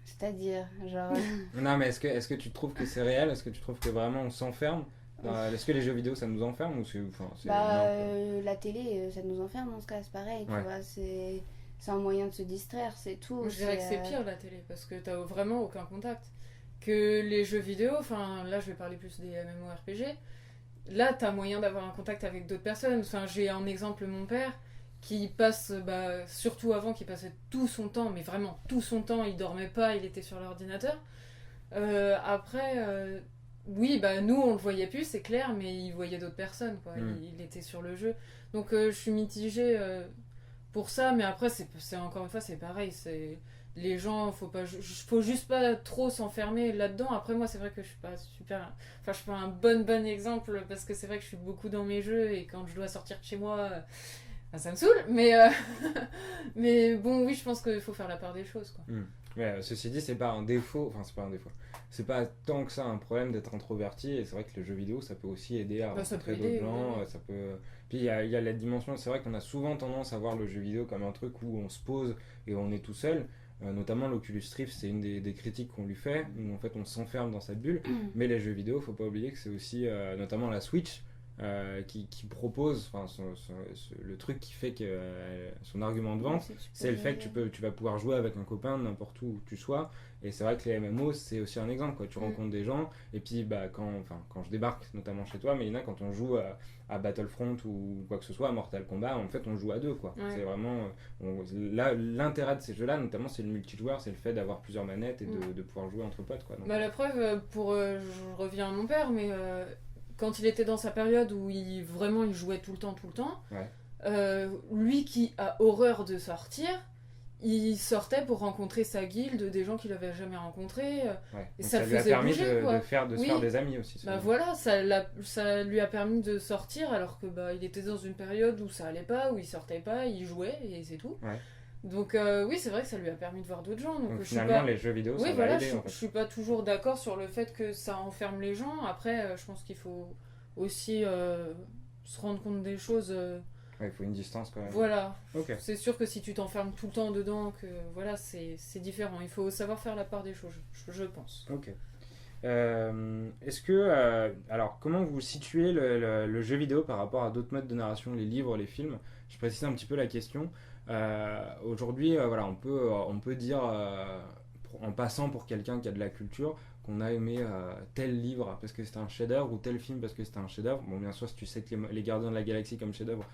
c'est-à-dire, genre. Non, mais est-ce que tu trouves que c'est réel? Est-ce que tu trouves que vraiment on s'enferme? Est-ce que les jeux vidéo ça nous enferme ou c'est Bah, non, quoi. la télé, ça nous enferme dans ce cas, c'est pareil, tu Ouais. vois, c'est un moyen de se distraire, c'est tout. Je dirais que c'est pire la télé parce que t'as vraiment aucun contact. Que les jeux vidéo, enfin là je vais parler plus des MMORPG, là t'as moyen d'avoir un contact avec d'autres personnes. Enfin, j'ai un exemple, mon père qui passe, surtout avant, qui passait tout son temps, mais vraiment tout son temps, il dormait pas, il était sur l'ordinateur. Après, oui, nous on le voyait plus, c'est clair, mais il voyait d'autres personnes, quoi. Il était sur le jeu. Donc je suis mitigée pour ça, mais après, c'est encore une fois, c'est pareil. Les gens, faut juste pas trop s'enfermer là-dedans. Après, moi, c'est vrai que je suis pas super. Enfin, je suis pas un bon exemple parce que c'est vrai que je suis beaucoup dans mes jeux et quand je dois sortir de chez moi, ça me saoule. Mais bon, oui, je pense qu'il faut faire la part des choses, quoi. Mais ceci dit, c'est pas un défaut, enfin c'est pas un défaut. C'est pas tant que ça un problème d'être introverti, et c'est vrai que le jeu vidéo ça peut aussi aider à Ça peut rencontrer d'autres aider, gens, oui. ça peut. Puis il y a la dimension, c'est vrai qu'on a souvent tendance à voir le jeu vidéo comme un truc où on se pose et on est tout seul. Notamment l'Oculus Rift, c'est une des critiques qu'on lui fait, où en fait on s'enferme dans sa bulle. Mais les jeux vidéo, faut pas oublier que c'est aussi notamment la Switch qui propose, le truc qui fait que son argument de vente, c'est le fait que tu vas pouvoir jouer avec un copain n'importe où tu sois. Et c'est vrai que les MMO c'est aussi un exemple, quoi. Tu rencontres des gens et puis quand je débarque notamment chez toi, Mélina, quand on joue à Battlefront ou quoi que ce soit, à Mortal Kombat, en fait on joue à deux, quoi. Ouais. C'est vraiment là, l'intérêt de ces jeux là notamment, c'est le multijoueur, c'est le fait d'avoir plusieurs manettes et de pouvoir jouer entre potes, quoi. Donc, La preuve, je reviens à mon père, mais quand il était dans sa période où il jouait tout le temps, ouais. Lui qui a horreur de sortir, il sortait pour rencontrer sa guilde, des gens qu'il avait jamais rencontrés. Ouais. Et Donc ça lui le a faisait permis bouger, quoi. se faire des amis aussi. Voilà, ça lui a permis de sortir alors que il était dans une période où ça allait pas, où il sortait pas, il jouait et c'est tout. Ouais. Donc oui, c'est vrai que ça lui a permis de voir d'autres gens. Donc, Donc finalement, les jeux vidéo, ça va aider. je suis pas toujours d'accord sur le fait que ça enferme les gens. Après, je pense qu'il faut aussi se rendre compte des choses. Ouais, il faut une distance quand même. Voilà. Ok. C'est sûr que si tu t'enfermes tout le temps dedans, que voilà, c'est différent. Il faut savoir faire la part des choses, je pense. Ok. Est-ce que alors comment vous situez le jeu vidéo par rapport à d'autres modes de narration, les livres, les films? Je précise un petit peu la question. Aujourd'hui, voilà, on peut dire en passant pour quelqu'un qui a de la culture, qu'on a aimé tel livre parce que c'était un chef-d'œuvre ou tel film parce que c'était un chef-d'œuvre. Bon, bien sûr, si tu sais que les Gardiens de la Galaxie comme chef-d'œuvre,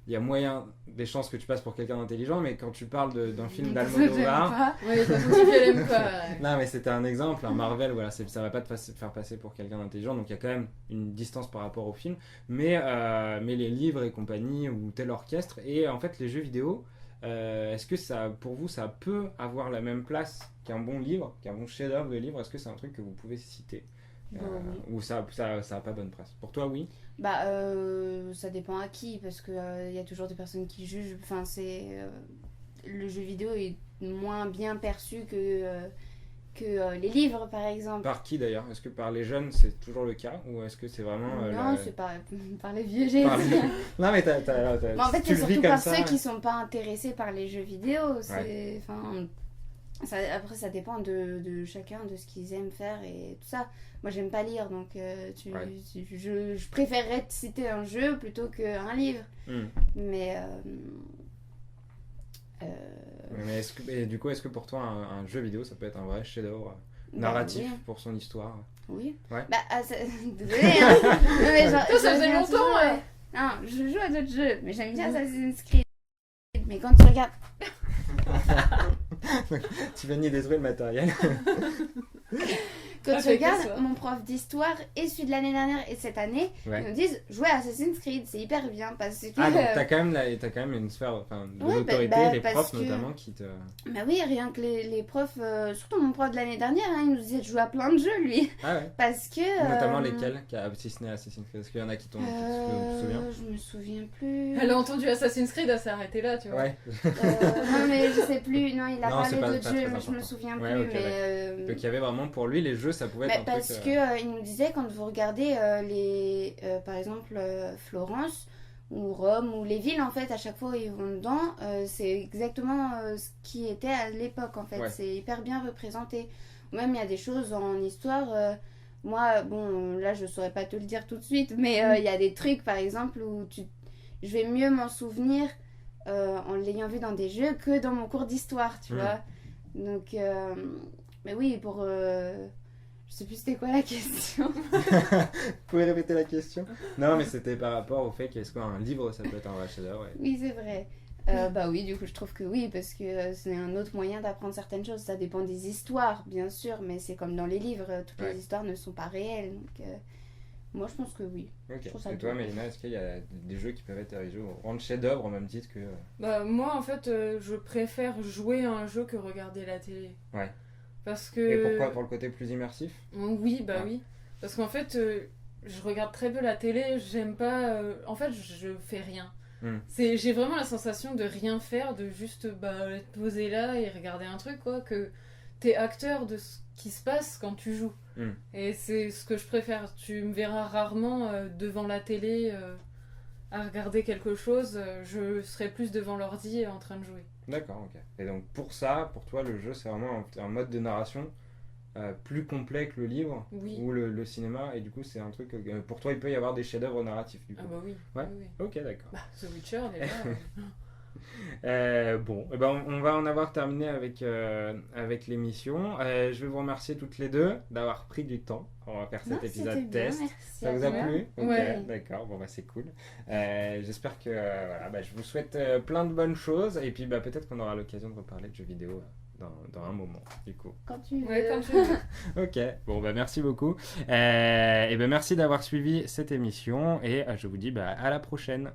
il y a moyen, des chances que tu passes pour quelqu'un d'intelligent, mais quand tu parles d'un film d'Almodovar... Oui, ça se dit qu'elle aime pas. Non, mais c'était un exemple, un Marvel, voilà, ça va pas te faire passer pour quelqu'un d'intelligent, donc il y a quand même une distance par rapport au film, mais les livres et compagnie, ou tel orchestre, et en fait les jeux vidéo, est-ce que ça, pour vous, ça peut avoir la même place qu'un bon livre, qu'un bon chef-d'œuvre de livre? Est-ce que c'est un truc que vous pouvez citer? Oui. Ou ça a pas bonne presse? Pour toi, oui? Bah, ça dépend à qui, parce qu'il y a toujours des personnes qui jugent. Enfin, le jeu vidéo est moins bien perçu que les livres, par exemple. Par qui d'ailleurs? Est-ce que par les jeunes c'est toujours le cas? Ou est-ce que c'est vraiment. Non, c'est par les vieux, j'ai dit. Non, mais Mais en fait, tu c'est le vis surtout comme par ça. ceux qui sont pas intéressés par les jeux vidéo. Ouais. Après, ça dépend de chacun, de ce qu'ils aiment faire et tout ça. Moi, j'aime pas lire, donc je préférerais te citer un jeu plutôt qu'un livre. Mais Mais et du coup, est-ce que pour toi, un jeu vidéo, ça peut être un vrai chef-d'œuvre narratif oui. pour son histoire? Oui. Ouais. Désolée, hein. Non, mais genre, Toi, ça je faisait viens longtemps, toujours, ouais. Non, je joue à d'autres jeux, mais j'aime bien Assassin's Creed. Mais quand tu regardes... Tu vas ni détruire le matériel. Quand Ah, tu fait que regardes, ça. mon prof d'histoire et celui de l'année dernière et cette année, Ouais. ils nous disent jouer à Assassin's Creed, c'est hyper bien parce que... Ah, donc t'as quand même une sphère de Ouais, l'autorité, bah, les parce profs que- notamment qui te. Bah oui, rien que les profs, surtout mon prof de l'année dernière, hein, il nous disait de jouer à plein de jeux lui. Ah ouais. Parce que... Notamment lesquels, si ce n'est Assassin's Creed? Est-ce qu'il y en a qui t'ont. Tu te souviens? Je me souviens plus. Elle a entendu Assassin's Creed, elle s'est arrêtée là, tu vois. Ouais. Non mais je sais plus, non il a Non, c'est parlé pas d'autres très jeux, mais je me important. souviens Ouais, plus. ok, mais, Donc il y avait vraiment pour lui, les jeux, ça pouvait être un parce truc. que il nous disait quand vous regardez par exemple Florence ou Rome ou les villes en fait à chaque fois où ils vont dedans, c'est exactement ce qui était à l'époque en fait. Ouais. C'est hyper bien représenté. Ou même il y a des choses en histoire. Moi bon là je saurais pas te le dire tout de suite, mais il y a des trucs par exemple où je vais mieux m'en souvenir en l'ayant vu dans des jeux que dans mon cours d'histoire, tu vois. Donc, mais oui, je sais plus c'était quoi la question. Vous pouvez répéter la question? Non, mais c'était par rapport au fait qu'est-ce qu'un livre, ça peut être un vrai chef-d'œuvre. Ouais. Oui, c'est vrai. Bah oui, du coup, je trouve que oui, parce que c'est un autre moyen d'apprendre certaines choses. Ça dépend des histoires, bien sûr, mais c'est comme dans les livres, toutes Ouais. les histoires ne sont pas réelles. Donc, moi, je pense que oui. Ok. Je trouve ça Et toi, bien. Mélina, est-ce qu'il y a des jeux qui peuvent être érigés au rang de chef-d'œuvre au même titre que. Bah, moi, en fait, je préfère jouer à un jeu que regarder la télé. Ouais. Parce que... Et pourquoi? Pour le côté plus immersif? Oui, bah Ah. oui. Parce qu'en fait, je regarde très peu la télé, j'aime pas... En fait, je fais rien. J'ai vraiment la sensation de rien faire, de juste être posé là et regarder un truc, quoi. Que t'es acteur de ce qui se passe quand tu joues. Et c'est ce que je préfère. Tu me verras rarement devant la télé à regarder quelque chose. Je serai plus devant l'ordi en train de jouer. D'accord, ok. Et donc pour ça, pour toi, le jeu, c'est vraiment un mode de narration plus complet que le livre Oui. ou le cinéma, et du coup, c'est un truc. Pour toi, il peut y avoir des chefs-d'œuvre narratifs, du coup. Ah bah oui. Ouais. Oui, oui. Ok, d'accord. Bah, The Witcher, déjà. Bon, eh ben, on va en avoir terminé avec l'émission. Je vais vous remercier toutes les deux d'avoir pris du temps. On va faire cet Non, c'était épisode bien, test. merci Ça à vous a toi. plu? Ok, Ouais. d'accord, bon bah c'est cool. J'espère que voilà, je vous souhaite plein de bonnes choses, et puis peut-être qu'on aura l'occasion de reparler de jeux vidéo dans un moment, du coup. Quand tu veux. Ouais, quand tu veux. Ok, bon merci beaucoup. Et merci d'avoir suivi cette émission, et je vous dis à la prochaine.